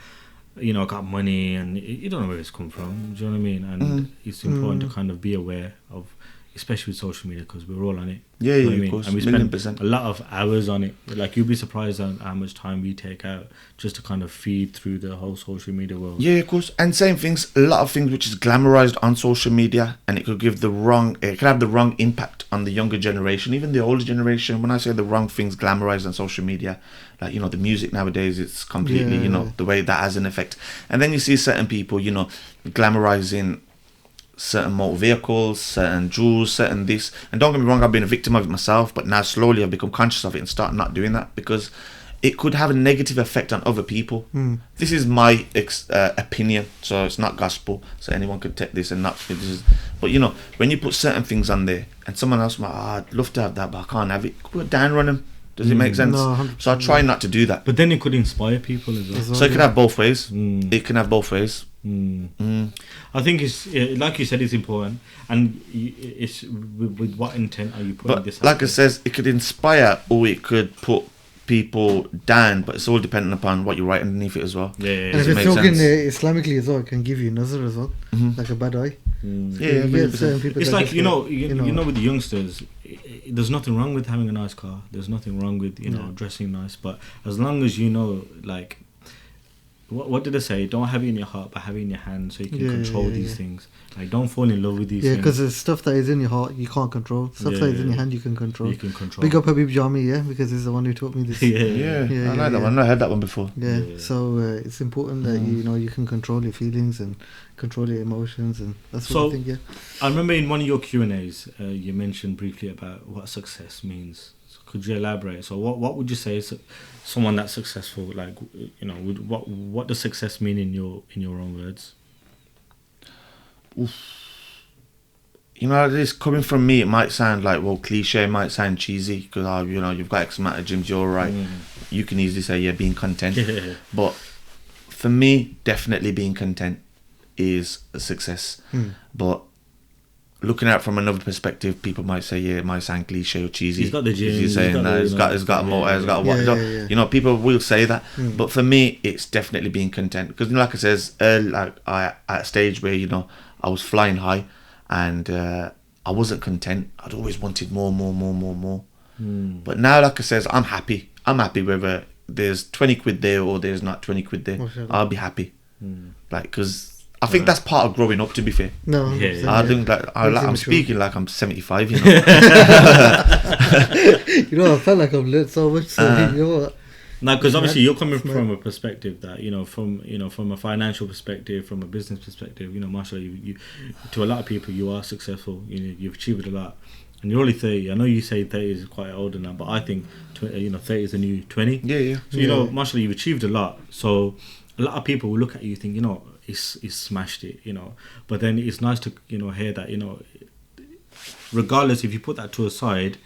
you know, got money and you don't know where it's come from. Do you know what I mean? And it's important to kind of be aware of, especially with social media, because we're all on it. Yeah, You know what I of mean? course. And we spend 1,000,000%. a lot of hours on it. Like, you'll be surprised on how much time we take out just to kind of feed through the whole social media world. Yeah, of course. And same things, a lot of things which is glamorized on social media, and it could give it can have the wrong impact on the younger generation, even the older generation. When I say the wrong things glamorized on social media, like, you know, the music nowadays, it's completely, you know, the way that has an effect. And then you see certain people, you know, glamorizing certain motor vehicles, certain jewels, certain this. And don't get me wrong, I've been a victim of it myself, but now slowly I've become conscious of it and start not doing that because it could have a negative effect on other people. This is my opinion, so it's not gospel, so anyone could take this and not. But you know, when you put certain things on there, and someone else might, I'd love to have that, but I can't have it. Put down on them. Does it make sense? No, 100%. So I try not to do that. But then it could inspire people as well. So it can have both ways. It can have both ways. I think it's like you said, it's important, and it's with what intent are you putting But this? like out it says, it could inspire or it could put people down, but it's all dependent upon what you write underneath it as well. Yeah. And Does if it it's make talking sense? Islamically as well, it can give you nazar as well, like a bad eye. Yeah, You get certain 100%. people It's that like just you know, get, with the youngsters, there's nothing wrong with having a nice car. There's nothing wrong with dressing nice, but as long as you know, like, what did they say? Don't have it in your heart, but have it in your hand, so you can control these things. Like, don't fall in love with these Yeah, things. because there's stuff that is in your heart you can't control. Stuff that is in your hand you can control. You can control. Big up Habib Jami, because he's the one who taught me this. Yeah, I like that one. I heard that one before. Yeah, so it's important that you can control your feelings and control your emotions, and that's what I think. Yeah, I remember in one of your Q&As, you mentioned briefly about what success means. So could you elaborate? So what would you say is someone that's successful? Like, you know, what does success mean in your own words? You know, this coming from me, it might sound like, well, cliche, it might sound cheesy because you know, you've got X amount of gyms, you're all right. You can easily say, yeah, being content. But for me, definitely being content is a success. But looking at it from another perspective, people might say, yeah, it might sound cliche or cheesy. He's got the gym. He's saying that he's got a motor, he's got a what? Yeah. You know, people will say that. But for me, it's definitely being content because, you know, like I says, like I at a stage where, you know, I was flying high and I wasn't content. I'd always wanted more. But now, like I says, I'm happy. I'm happy whether there's 20 quid there or there's not 20 quid there. I'll be happy. Like, because I think that's part of growing up, to be fair. no, Yeah. I think that I'm speaking like I'm 75, you know. You know, I felt like I've learned so much. So you know what? No, because obviously you're coming from a perspective that, from a financial perspective, from a business perspective, you know, mashallah, you to a lot of people you are successful. You've achieved a lot, and you're only 30. I know you say 30 is quite older now, but I think 30 is the new 20. Yeah. So you know, mashallah, you've achieved a lot. So a lot of people will look at you, think, you know, he's smashed it, you know. But then it's nice to, you know, hear that, you know, regardless if you put that to a side,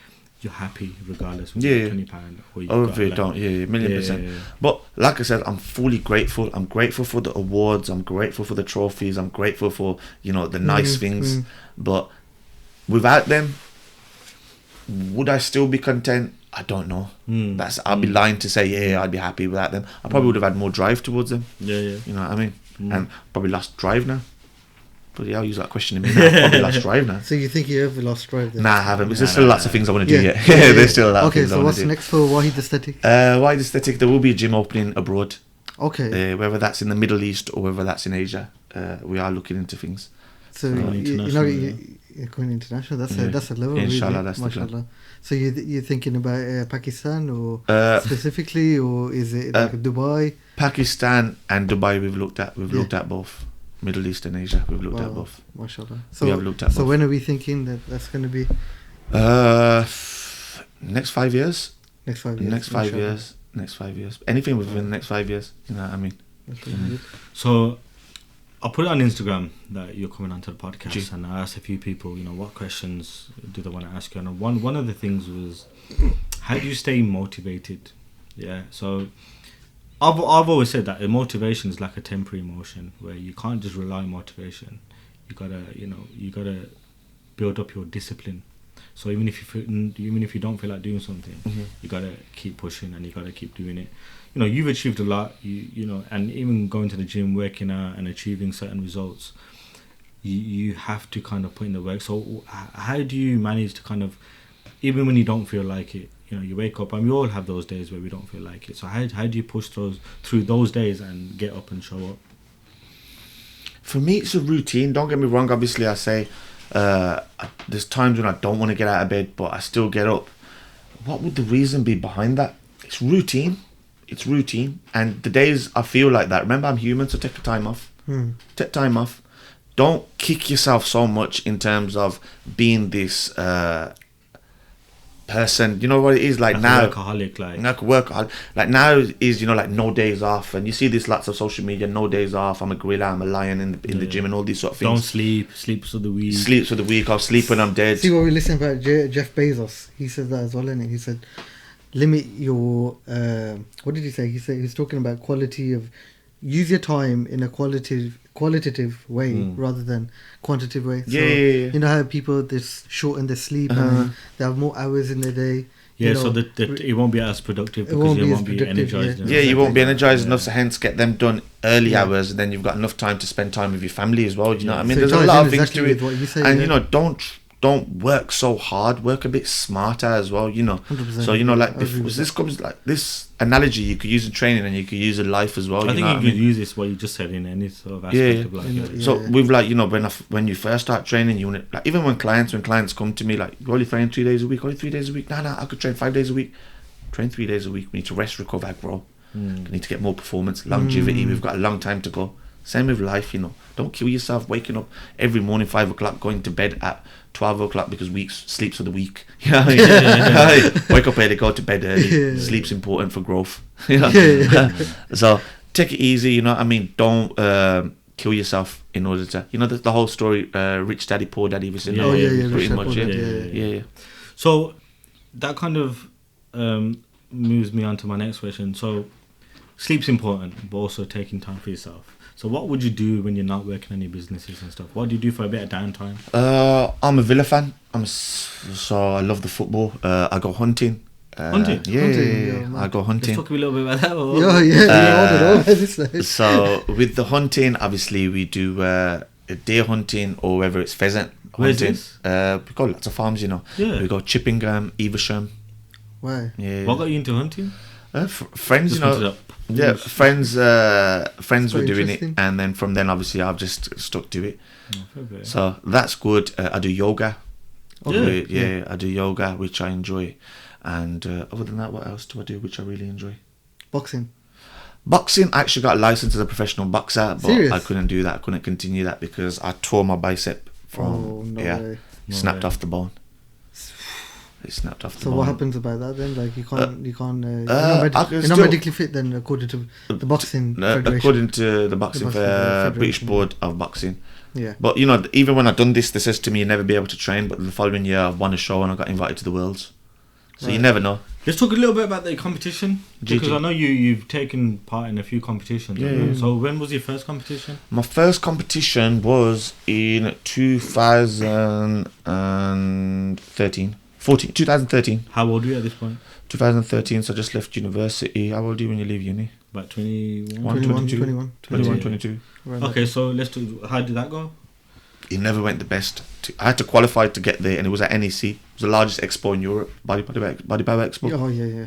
you're happy regardless. When Yeah, you yeah. get £20 or you Or got, if you like, don't, yeah, million %. yeah. But like I said, I'm fully grateful. I'm grateful for the awards. I'm grateful for the trophies. I'm grateful for, you know, the nice things. But without them, would I still be content? I don't know. I'd be lying to say, yeah, I'd be happy without them. I probably would have had more drive towards them. Yeah, yeah. You know what I mean? And probably lost drive now. But yeah, I'll use that question in me now. Probably lost drive now. So you think you ever lost drive then? Nah, I haven't. Because there's still lots of things I want to do yet. Yeah. There's still a lot of Okay, things I so want what's to do. next for Waheed Aesthetic? Waheed Aesthetic, there will be a gym opening abroad. Okay. Whether that's in the Middle East or whether that's in Asia. We are looking into things. So you're going international. That's a level. Inshallah, really. that's the plan. So you're thinking about Pakistan or specifically, or is it like Dubai? Pakistan and Dubai we've looked at. We've looked at both. Middle East and Asia we've looked at both. MashaAllah. We have looked at both. So when are we thinking that's going to be? Next 5 years. Next 5 years. Next 5 years. Next 5 years. Anything within the next 5 years. You know what I mean? That's really good. So I'll put it on Instagram that you're coming onto the podcast, and I asked a few people, you know, what questions do they want to ask you? And one of the things was, how do you stay motivated? Yeah, so I've always said that motivation is like a temporary emotion where you can't just rely on motivation. You gotta build up your discipline. So even if you don't feel like doing something, you gotta keep pushing and you gotta keep doing it. You know, you've achieved a lot. You know, and even going to the gym, working out, and achieving certain results, you have to kind of put in the work. So how do you manage to kind of, even when you don't feel like it, you know, you wake up, and we all have those days where we don't feel like it. So how do you push through those days and get up and show up? For me, it's a routine. Don't get me wrong. Obviously, I say there's times when I don't want to get out of bed, but I still get up. What would the reason be behind that? It's routine. It's routine. And the days I feel like that, remember, I'm human, so take the time off. Take time off. Don't kick yourself so much in terms of being this person. You know what it is like now? Workaholic, workaholic. Like now is, you know, like no days off, and you see this lots of social media. No days off. I'm a gorilla. I'm a lion in the gym and all these sort of things. Don't sleep. Sleeps for the week. Sleeps for the week. I'll sleep when I'm dead. See what we listened about Jeff Bezos. He said that as well, innit? He said, limit your. What did he say? He said he was talking about quality of. Use your time in a qualitative way rather than quantitative way. So, you know how people shorten their sleep and they have more hours in their day. Yeah, you know, so that it won't be as productive because you won't be energized. Yeah, you won't be energized enough, so hence get them done early hours, and then you've got enough time to spend time with your family as well. You know what I mean? So there's a lot of things exactly to it. what you say, and you know, don't work so hard. Work a bit smarter as well. You know, 100%. so you know, like this comes like this analogy you could use in training and you could use in life as well. I think you could use this what you just said in any sort of aspect of life. So with like, you know, when you first start training, you want like, even when clients come to me like, you only train 2 days a week, only 3 days a week. No, I could train 5 days a week. Train 3 days a week. We need to rest, recover, grow. We need to get more performance, longevity. We've got a long time to go. Same with life, you know. Don't kill yourself waking up every morning 5 o'clock, going to bed at 12 o'clock because sleeps for the week. You know what I mean? Wake up early, go to bed early. Sleep's important for growth. You know? So take it easy, you know what I mean? Don't kill yourself in order to, you know, the whole story, Rich Daddy, Poor Daddy, was in pretty much. Yeah. So that kind of moves me on to my next question. So sleep's important, but also taking time for yourself. So what would you do when you're not working on your businesses and stuff? What do you do for a bit of downtime? I'm a Villa fan. So I love the football. I go hunting. Hunting? Yeah, I go hunting. Let's talk a little bit about that. So with the hunting, obviously we do deer hunting or whether it's pheasant hunting. Where's this? We got lots of farms, you know. Yeah. We go Chippingham, Evesham. Why? Yeah. What got you into hunting? Friends, Just you know. hunted up. Yeah, friends were doing it, interesting. and then from then obviously I've just stuck to it. Okay. So that's good. I do yoga. Okay. Yeah, I do yoga, which I enjoy. And other than that, what else do I do which I really enjoy? Boxing, I actually got a license as a professional boxer, but Serious? I couldn't do that. I couldn't continue that because I tore my bicep from way. snapped off the bone. It snapped off the So bone. what happens about that then? Like you can't you're still- not medically fit then, according to the boxing federation. According to the boxing Federation, British Board of Boxing. Yeah. But you know, even when I've done this, they says to me, "You never be able to train." But the following year, I won a show and I got invited to the Worlds. So you never know. Let's talk a little bit about the competition, because GT. I know you've taken part in a few competitions. Yeah. So when was your first competition? My first competition was in 2013. How old were you at this point? 2013, so I just left university. How old are you when you leave uni? About 21? 21. 22. Around Okay, so let's do. How did that go? It never went the best. I had to qualify to get there, and it was at NEC. It was the largest expo in Europe, body power expo. Oh, yeah.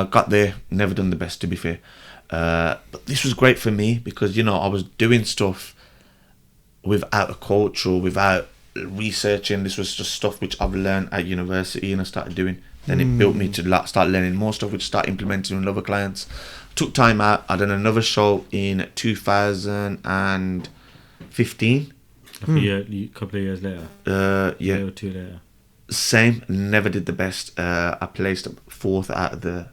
Got there, never done the best, to be fair. But this was great for me because, you know, I was doing stuff without a coach or without researching. This was just stuff which I've learned at university and I started doing. Then it built me to start learning more stuff, which start implementing with other clients. Took time out. I done another show in 2015. A couple of years later. Yeah. A year or two later. Same. Never did the best. I placed fourth out of the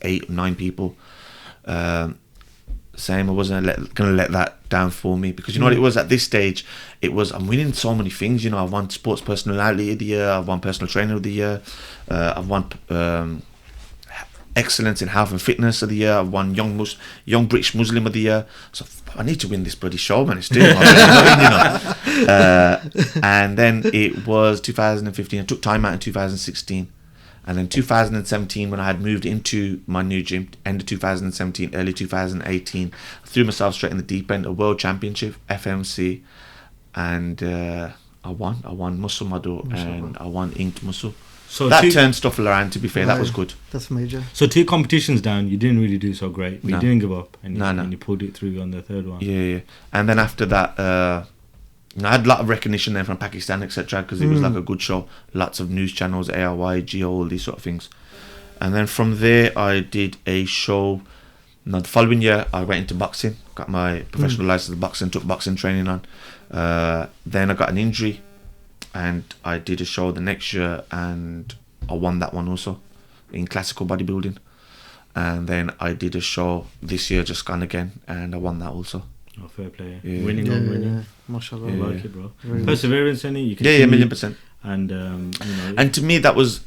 8 or 9 people. Same. I wasn't gonna let that down for me, because you know what it was at this stage. It was, I'm winning so many things. You know, I've won Sports Personality of the Year. I've won Personal Trainer of the Year. I've won Excellence in Health and Fitness of the Year. I've won Young British Muslim of the Year. So I need to win this bloody show, man. It's doing, you know. And then it was 2015. I took time out in 2016. And then 2017, when I had moved into my new gym, end of 2017, early 2018, I threw myself straight in the deep end, a world championship, FMC, and I won muscle model, and I won inked muscle. So that turned stuff around, to be fair. That was good. That's major. So 2 competitions down, you didn't really do so great, but you didn't give up, and you pulled it through on the third one. Yeah. And then after that, I had a lot of recognition there from Pakistan, etc., because it was like a good show. Lots of news channels, ARY, Geo, all these sort of things. And then from there, I did a show. The following year, I went into boxing, got my professional license in boxing, took boxing training on. Then I got an injury, and I did a show the next year, and I won that one also in classical bodybuilding. And then I did a show this year, just gone again, and I won that also. Oh, fair play. Yeah. Winning on winning. Yeah. Mashallah. I like it, bro. Very Perseverance in it. You can 1,000,000%. And, you know. And to me, that was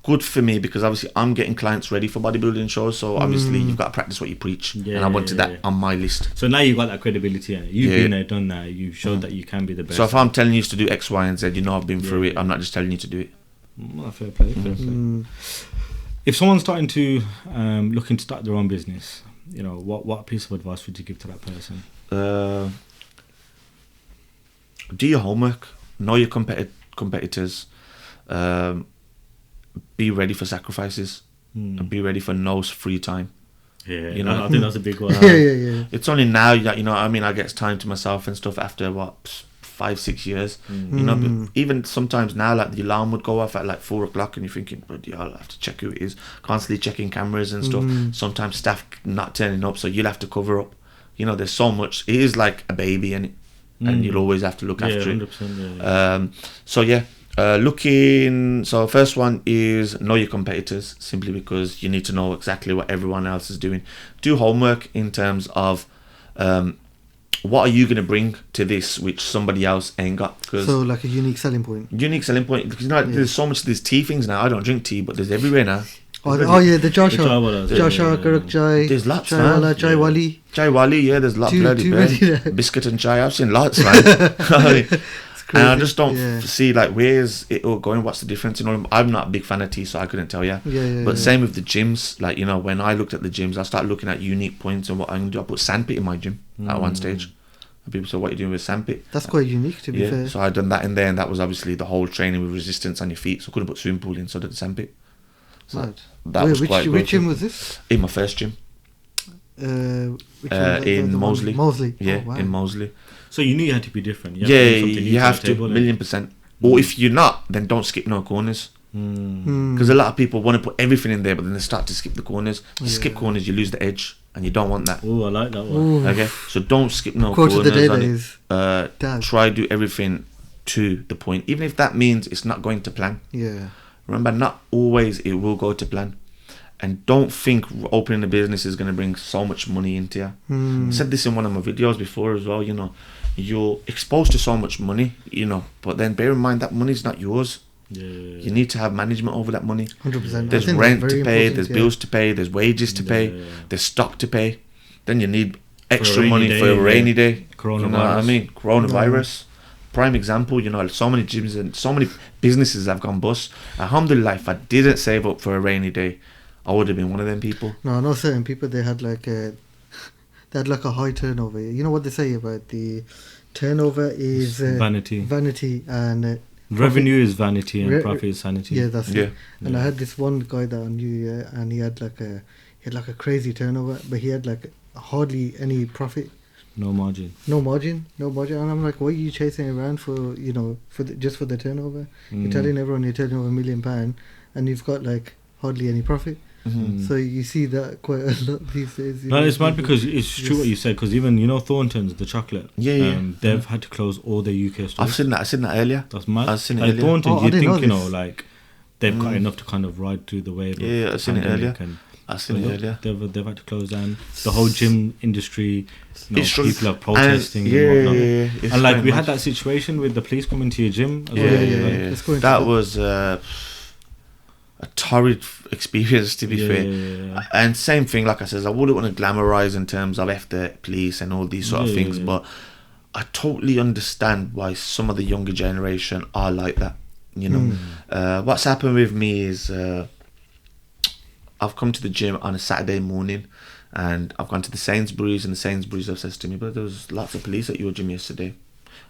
good for me, because obviously I'm getting clients ready for bodybuilding shows, so obviously you've got to practice what you preach, and I wanted that on my list. So now you've got that credibility, and you've been there, done that, you've showed that you can be the best. So if I'm telling you to do X, Y and Z, you know I've been through it. I'm not just telling you to do it. Well, fair play. If someone's starting to looking to start their own business, you know, what piece of advice would you give to that person? Do your homework, know your competitors, be ready for sacrifices, and be ready for no free time. Yeah, you know, I think that's a big one. Yeah. It's only now that, you know, I mean, I get time to myself and stuff after 5-6 years. You know, but even sometimes now, like the alarm would go off at like 4 o'clock, and you're thinking, but I'll have to check who it is. Constantly checking cameras and stuff. Sometimes staff not turning up, so you'll have to cover up. You know, there's so much. It is like a baby, and you'll always have to look after it. 100%, So first one is know your competitors, simply because you need to know exactly what everyone else is doing. Do homework in terms of what are you going to bring to this which somebody else ain't got. So like a unique selling point. Because you know, there's so much of these tea things now. I don't drink tea, but there's everywhere now. The Joshua, Karak Chai. There's lots, Chai man. Wala, Chai Wali. Chai Wali, yeah, there's lots. Bloody biscuit and chai. I've seen lots, man. And I just don't see like where's it all going. What's the difference? You know, I'm not a big fan of tea, so I couldn't tell you. But same with the gyms. Like, you know, when I looked at the gyms, I started looking at unique points and what I'm gonna do. I put sandpit in my gym at one stage. And people said, "What are you doing with sandpit?" That's quite unique, to be fair. So I done that in there, and that was obviously the whole training with resistance on your feet. So I couldn't put swimming pool in, so I did sandpit. So that was quite good. Which gym was this? In my first gym. In Moseley. Yeah, in Moseley. So you knew you had to be different. You have to 1,000,000%. Or if you're not, then don't skip no corners. Because a lot of people want to put everything in there, but then they start to skip the corners. You skip corners, you lose the edge, and you don't want that. Oh, I like that one. Okay, so don't skip no Quote corners. of the day try to do everything to the point, even if that means it's not going to plan. Yeah. Remember, not always it will go to plan. And don't think opening a business is going to bring so much money into you. I said this in one of my videos before as well. You know, you're exposed to so much money, you know, but then bear in mind that money's not yours. You need to have management over that money. 100%. There's rent to pay, there's bills to pay, there's wages to pay, there's stock to pay. Then you need extra money for a rainy day. Coronavirus. You know what I mean? Coronavirus. Prime example, you know, so many gyms and so many businesses have gone bust. Alhamdulillah, if I didn't save up for a rainy day, I would have been one of them people. No, I know certain people, they had like a high turnover. You know what they say about the turnover is vanity and revenue is vanity and profit is sanity. Yeah, that's it. And I had this one guy that I knew, and he had like a crazy turnover, but he had like hardly any profit. No margin. And I'm like, what are you chasing around for? You know, just for the turnover? You're telling everyone you're turning over £1 million, and you've got like hardly any profit. So you see that quite a lot these days. No, it's mad because it's true what you said. Because even Thornton's, the chocolate, they've had to close all their UK stores. I've seen that earlier. That's mad. I've seen it earlier. Thornton's, you'd think like they've got enough to kind of ride through the wave. Yeah, I've seen it earlier. They've had to close down the whole gym industry. People are protesting and whatnot. And like we had that situation with the police coming to your gym. That was a torrid experience, to be fair. And same thing, like I said, I wouldn't want to glamorize in terms of F the police and all these sort of things, but I totally understand why some of the younger generation are like that. You know, what's happened with me is I've come to the gym on a Saturday morning, and I've gone to the Sainsbury's, and the Sainsbury's have said to me, but there was lots of police at your gym yesterday.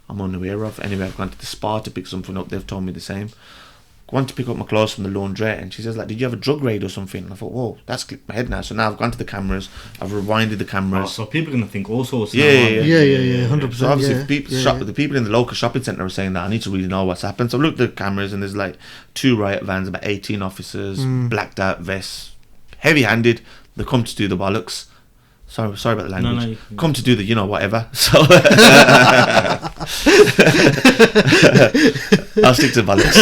I'm unaware of. Anyway, I've gone to the spa to pick something up. They've told me the same. Went to pick up my clothes from the laundrette, and she says, like, did you have a drug raid or something? And I thought, whoa, that's clicked my head now. So now I've gone to the cameras, I've rewinded the cameras. So people are going to think all sorts. Yeah, 100%. So obviously the people in the local shopping centre are saying that I need to really know what's happened. So I've looked at the cameras, and there's like 2 riot vans, about 18 officers, blacked out vests, heavy-handed. They come to do the bollocks. Sorry about the language. Come to do the, whatever. So I'll stick to bollocks.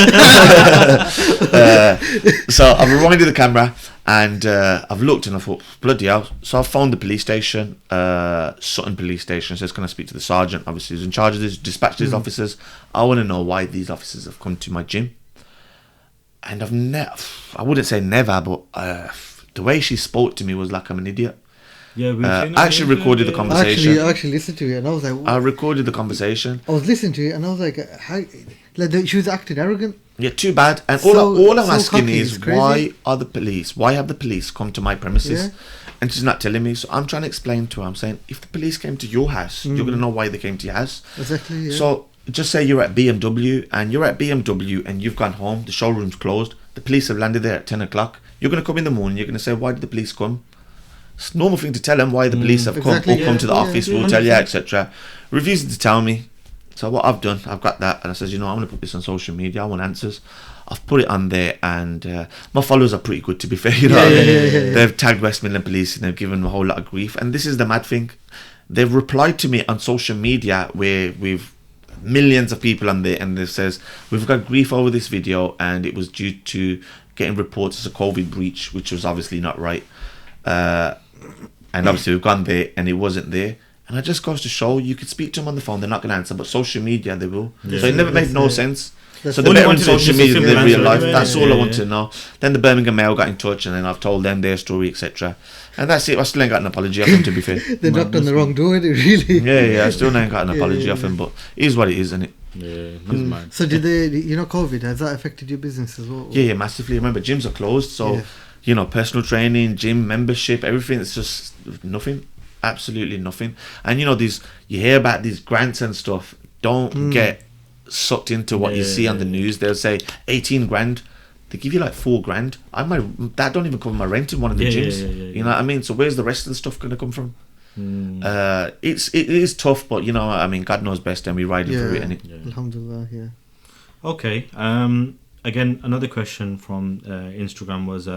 So I've rewinded the camera, and I've looked, and I thought, bloody hell. So I phoned the police station, Sutton police station. Says, can I speak to the sergeant? Obviously, who's in charge of this, dispatch these officers. I want to know why these officers have come to my gym. And I wouldn't say never, but the way she spoke to me was like I'm an idiot. Yeah, I actually recorded the conversation. I actually listened to it, and I was like, I recorded the conversation. I was listening to it, and I was like, how? Like she was acting arrogant. Yeah, too bad. And all I'm asking is, why have the police come to my premises? Yeah. And she's not telling me. So I'm trying to explain to her. I'm saying, if the police came to your house, you're going to know why they came to your house. Exactly. Yeah. So just say you're at BMW, and you've gone home. The showroom's closed. The police have landed there at 10 o'clock. You're going to come in the morning. You're going to say, why did the police come? It's a normal thing to tell them why the police have come to the office. We'll tell you, etc. Refusing to tell me. So what I've done, I've got that, and I says, I'm going to put this on social media. I want answers. I've put it on there, and my followers are pretty good, to be fair. They've tagged West Midland Police, and they've given them a whole lot of grief. And this is the mad thing: they've replied to me on social media where we've millions of people on there, and they says, we've got grief over this video, and it was due to getting reports as a COVID breach, which was obviously not right. And obviously we've gone there, and it wasn't there. And it just goes to show, you could speak to them on the phone, they're not going to answer, but social media they will. So it never made no sense. So they're better on social media than real life. That's all I want to know. Then the Birmingham Mail got in touch, and then I've told them their story, etc. And that's it. I still ain't got an apology off them, to be fair. They knocked on the wrong door, really. Yeah, I still ain't got an apology off them, but it is what it is, isn't it? Yeah, that's mad. So did they, COVID, has that affected your business as well? Yeah, massively. Remember, gyms are closed, so personal training, gym membership, everything, it's just nothing. Absolutely nothing. And you hear about these grants and stuff. Don't get sucked into what you see on the news. They'll say 18 grand. They give you like 4 grand. That don't even cover my rent in one of the gyms. You know what I mean? So where's the rest of the stuff going to come from? It is tough, but God knows best, and we ride it through it. Yeah. Alhamdulillah, yeah. Okay. Again, another question from Instagram was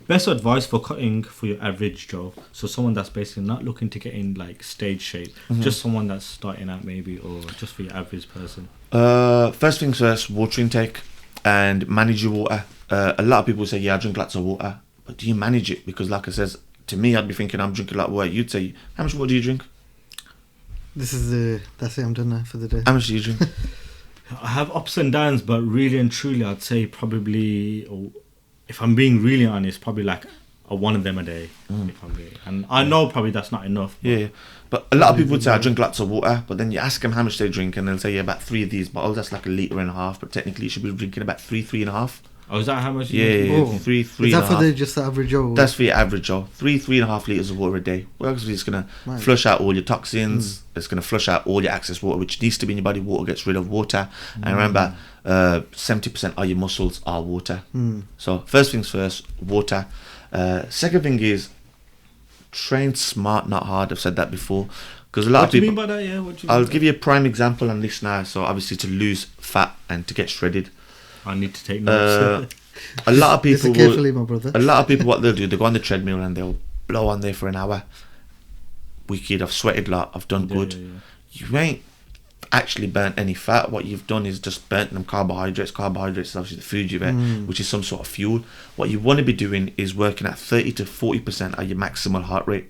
best advice for cutting for your average Joe. So someone that's basically not looking to get in like stage shape, just someone that's starting out maybe, or just for your average person. First things first, water intake, and manage your water. A lot of people say, I drink lots of water, but do you manage it? Because like I says, to me, I'd be thinking I'm drinking a lot of water. You'd say, how much water do you drink? That's it, I'm done now for the day. How much do you drink? I have ups and downs, but really and truly, I'd say probably, if I'm being really honest, probably like one of them a day. If I'm really, and I know probably that's not enough. Yeah, but a lot of people would say I drink lots of water, but then you ask them how much they drink, and they'll say, yeah, about 3 of these bottles. That's like 1.5 liters, but technically you should be drinking about 3.5. Oh, is that how much? Yeah, Oh. 3 Is that for 3.5. just the average Joe? That's for your average Joe. 3.5 liters of water a day. Well, obviously it's gonna Right. flush out all your toxins. It's gonna flush out all your excess water, which needs to be in your body. Water gets rid of water, and remember, 70% of your muscles are water. So first things first, water. Second thing is train smart, not hard. I've said that before, because a lot What of do you people. mean by that? Yeah, what do you I'll mean by give you a prime example on this now. So obviously to lose fat and to get shredded. that? I need to take notes. A lot of people Listen carefully, my brother. a lot of people, what they'll do, they go on the treadmill and they'll blow on there for an hour. Wicked, I've sweated a lot, I've done good. Yeah. You ain't actually burnt any fat. What you've done is just burnt them carbohydrates. Carbohydrates is obviously the food you've ate, which is some sort of fuel. What you want to be doing is working at 30 to 40% of your maximal heart rate,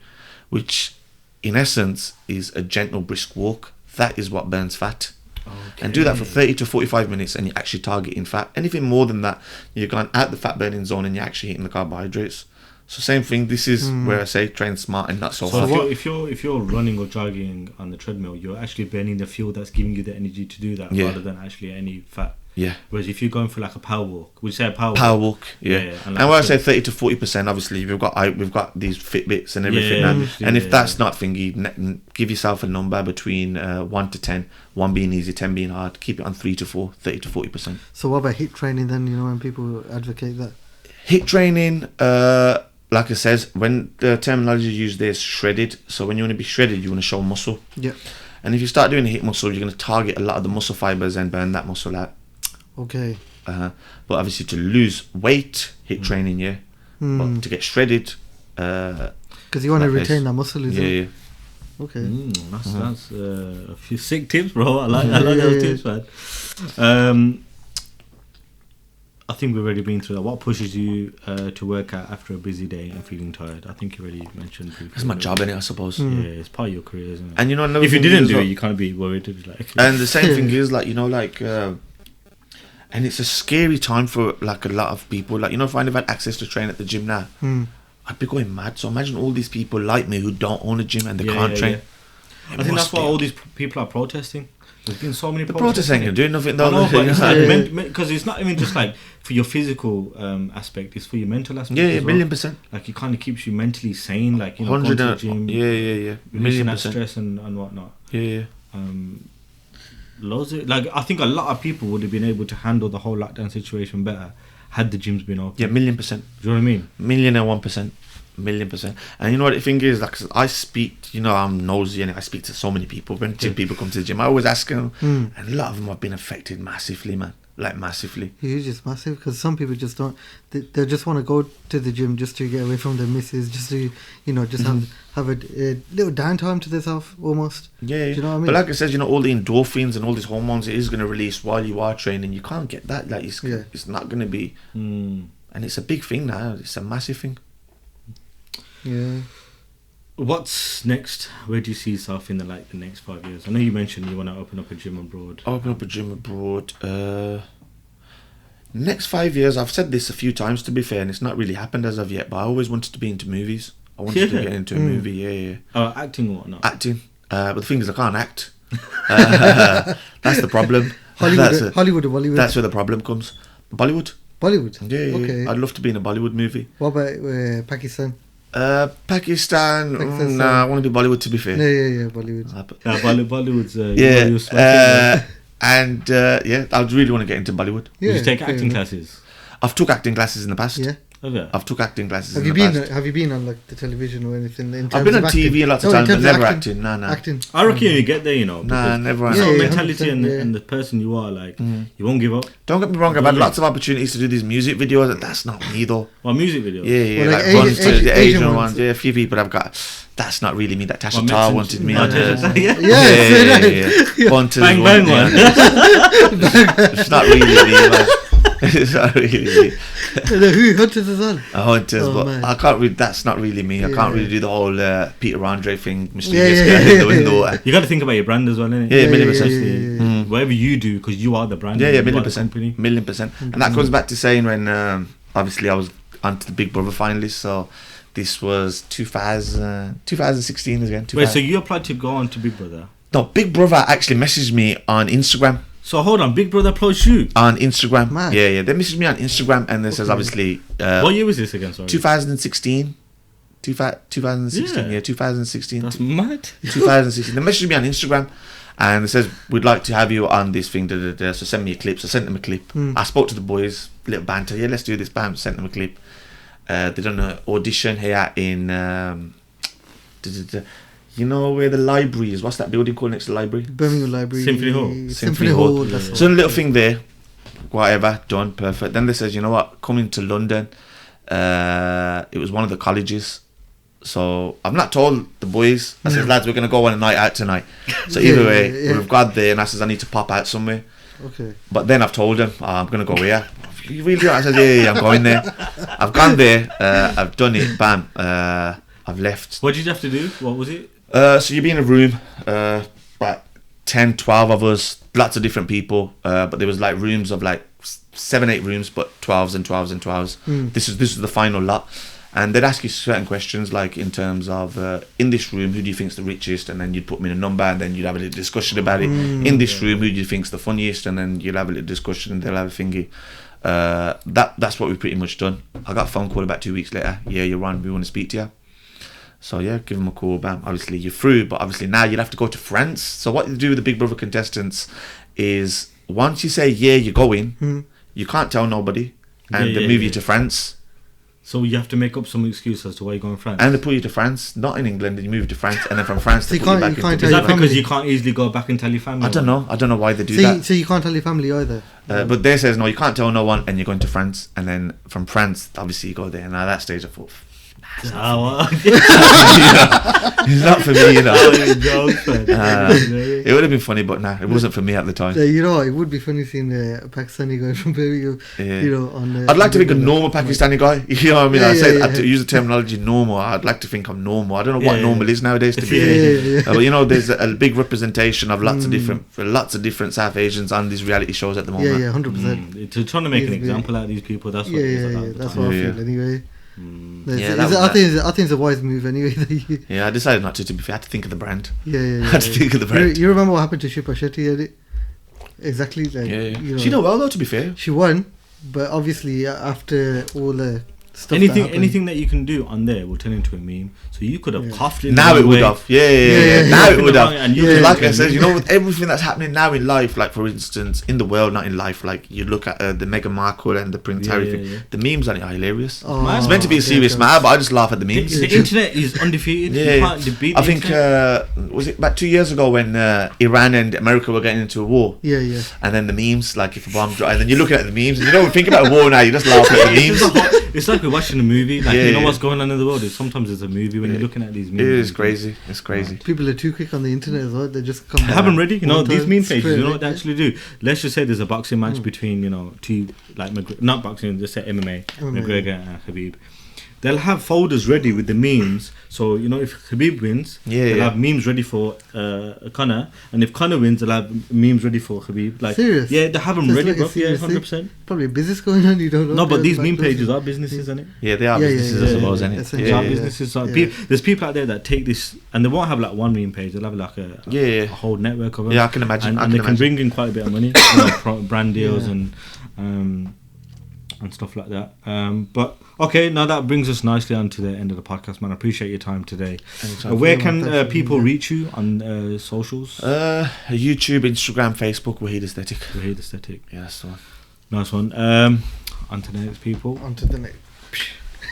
which in essence is a gentle brisk walk. That is what burns fat. And do that for 30 to 45 minutes, and you're actually targeting fat. Anything more than that, you're going out the fat burning zone and you're actually hitting the carbohydrates. So same thing, this is where I say train smart and not so So hard. if you're running or jogging on the treadmill, you're actually burning the fuel that's giving you the energy to do that, Yeah. rather than actually any fat. Yeah. Whereas if you're going for like a power walk, would you say a power Power walk? walk, yeah. And And like when I I say said- 30 to 40%, obviously we've got these Fitbits and everything Yeah, now. obviously, And if yeah, that's not thingy, give yourself a number between 1 to 10, 1 being easy, 10 being hard. Keep it on 3 to 4, 30 to 40%. So what about HIIT training then? You know, when people advocate that. HIIT training, like it says, when the terminology used there is shredded. So when you want to be shredded, you want to show muscle. Yeah. And if you start doing the HIIT muscle, you're going to target a lot of the muscle fibers and burn that muscle out. Okay. But obviously to lose weight, HIIT training, yeah. But to get shredded, Because you want to like retain this. that muscle, is yeah, it? yeah. Okay. That's a few sick tips, bro. I like Yeah, those yeah, tips, man. I think we've already been through that. What pushes you to work out after a busy day and feeling tired? I think you already mentioned briefly. It's my job, innit, I suppose. Yeah, it's part of your career, isn't it? And you know, another if you thing didn't is, do it, like- you can't be worried. It's like, and the same thing is, like, you know, like, and it's a scary time for like a lot of people. Like, you know, if I never had access to train at the gym now, I'd be going mad. So imagine all these people like me who don't own a gym and they can't train. I think that's why all these people are protesting. There's been so many The protest ain't gonna do nothing though. Because it's not even just like for your physical aspect; it's for your mental aspect. Yeah, as well. 1,000,000%. Like, it kind of keeps you mentally sane. Like, you know, going to the gym, Yeah, releasing that 1,000,000%. stress and whatnot. Yeah. Loads of, like, I think a lot of people would have been able to handle the whole lockdown situation better had the gyms been open. Yeah, 1,000,000%. Do you know what I mean? 1,001%. 1,000,000%. And you know what the thing is, like, I speak, you know, I'm nosy and I speak to so many people. When gym people come to the gym, I always ask them, and a lot of them have been affected massively, man. Like, massively. Huge, it's massive, because some people just don't. They just want to go to the gym just to get away from their missus, just to, you know, just have a little downtime to themselves almost. Yeah, Do you know what I mean? But like I said, you know, all the endorphins and all these hormones it is going to release while you are training. You can't get that. Like, it's not going to be. And it's a big thing now. It's a massive thing. Yeah. What's next? Where do you see yourself in the next 5 years? I know you mentioned you want to open up a gym abroad. Open up a gym abroad. Next 5 years, I've said this a few times to be fair, and it's not really happened as of yet, but I always wanted to be into movies. I wanted to get into a movie, yeah. Acting or whatnot. Acting. But the thing is, I can't act. That's the problem. Hollywood or Bollywood? That's where the problem comes. Bollywood. Bollywood. Yeah. Okay. I'd love to be in a Bollywood movie. What about Pakistan? Pakistan. Nah, I want to be Bollywood, to be fair. Yeah, Bollywood. Bollywood's And I'd really want to get into Bollywood. Yeah, Would you take fair acting enough. classes? I've took acting classes in the past. Yeah. Okay. I've took acting classes Have in you the been? past. Have you been on like the television or anything? In I've terms been of on acting? TV lots of No, in times, but terms of never acting. No. Acting. I reckon you get there, you know. Nah, because never. That Yeah, sort of yeah, mentality 100%, and the person you are, like, you won't give up. Don't get me wrong, I've had lots of opportunities to do these music videos, and that's not me though. Well, music videos. Yeah, Well, like like ones to the Asian Asian ones. ones. Yeah, a few people I've got. That's not really me. That Tasha Well, Tar Mixon- wanted me no, on her. Tasha- yeah. Yeah. Bunters Bang, wanted bang me on one. her. It's not really me, man. It's not really me. Who Hunters as well? Hunters, Oh, but man. I can't really. That's not really me. I Yeah. can't really do the whole Peter Andre thing, mysterious Yeah, guy yeah, in the window. You got to think about your brand as well, innit? Yeah, 1,000,000%. yeah. whatever you do, because you are the brand. Yeah, you are the 1,000,000%. company. 1,000,000%. And that goes back to saying when obviously I was onto the Big Brother finalists. So this was 2016 again. Wait, so you applied to go on to Big Brother? No, Big Brother actually messaged me on Instagram. So hold on, Big Brother approached you? On Instagram. Mad. Yeah. They messaged me on Instagram and they says obviously... what year was this again, sorry? 2016. 2016, Yeah. 2016. That's mad. 2016. They messaged me on Instagram and it says, we'd like to have you on this thing. So send me a clip. So I sent them a clip. I spoke to the boys, little banter. Yeah, let's do this. Bam, sent them a clip. They done an audition here in, you know where the library is? What's that building called next to the library? Birmingham Library. Symphony Hall. Symphony Hall. That's So a little thing there. Whatever, done, perfect. Then they says, you know what? Coming to London. It was one of the colleges. So I've not told the boys. I said, lads, we're gonna go on a night out tonight. So either way, we've got there, and I says I need to pop out somewhere. Okay. But then I've told them I'm gonna go here. You really? I said, yeah, I'm going there. I've gone there. I've done it. Bam. I've left. What did you have to do? What was it? So you'd be in a room, about 10, 12 of us, lots of different people. But there was like rooms of like 7, 8 rooms, but 12s and 12s and 12s. This is the final lot. And they'd ask you certain questions, like in terms of, in this room, who do you think's the richest? And then you'd put them in a number, and then you'd have a little discussion about it. In this room, who do you think's the funniest? And then you'll have a little discussion, and they'll have a thingy. That's what we've pretty much done. I got a phone call about 2 weeks later. Yeah, you're on. We want to speak to you. So yeah, give them a call. Bam. Obviously you're through, but obviously now you'll have to go to France. So what you do with the Big Brother contestants is once you say yeah, you're going, you can't tell nobody, and they move you to France. So you have to make up some excuse as to why you're going to France. And they put you to France, not in England. And you move to France, and then from France they So put you back into. Is that because you can't easily go back and tell your family? I don't know why they do So that. so you can't tell your family either. But they says no, you can't tell no one, and you're going to France, and then from France, obviously you go there. And at that stage, I thought, it's not for me, you know. It would have been funny, but nah, it wasn't for me at the time. You know, it would be funny seeing a Pakistani guy from Birmingham. You know, on. I'd like to think a normal Pakistani guy. You know what I mean? I use the terminology normal. I'd like to think I'm normal. I don't know what normal is nowadays, to be fair. But you know, there's a big representation of lots of different South Asians on these reality shows at the moment. Yeah, 100%. To trying to make an example out of these people. That's what it is. That's what I feel anyway. I think it's a wise move anyway. I decided not to be fair. I had to think of the brand. I had to think of the brand. You remember what happened to Shilpa Shetty, Eddie? Exactly. Like, you know, she did well though, to be fair. She won, but obviously after all the stuff anything that you can do on there will turn into a meme. So you could have coughed it. Now it would have. Now it would have. And like I said, you know, with everything that's happening now in life, like for instance, in the world, not in life, like you look at the Meghan Markle and the Prince Harry thing, the memes on it are hilarious. It's meant to be a serious matter, but I just laugh at the memes. The internet is undefeated. You can't beat I think, was it about 2 years ago when Iran and America were getting into a war? And then the memes, like if a bomb dropped, and then you're looking at the memes, and you don't think about a war now, you just laugh at the memes. It's like we're watching a movie. Like you know what's going on in the world. Sometimes it's a movie when you're looking at these memes. It is crazy. It's crazy. People are too quick on the internet as well. They just come. Have them ready. You know these meme pages. You know what they actually do. Let's just say there's a boxing match between two not boxing. Just say MMA. McGregor and Khabib. They'll have folders ready with the memes. So you know if Khabib wins, they'll have memes ready for Conor, and if Conor wins, they'll have memes ready for Khabib. Like serious? Yeah, they have them ready, bro. Yeah, 100%. Probably a business going on. You don't know. No, but these meme pages are businesses, isn't it? Yeah, they are businesses, I suppose, isn't it? Businesses. There's people out there that take this, and they won't have like one meme page. They'll have like a whole network of them. Yeah, I can imagine. And they can bring in quite a bit of money, brand deals and stuff like that. But okay, now that brings us nicely on to the end of the podcast, man. I appreciate your time today. Where can people reach you on socials? YouTube, Instagram, Facebook, Waheed Aesthetic. Waheed Aesthetic. Yeah, that's the one. Nice one. On to the next people. On to the next.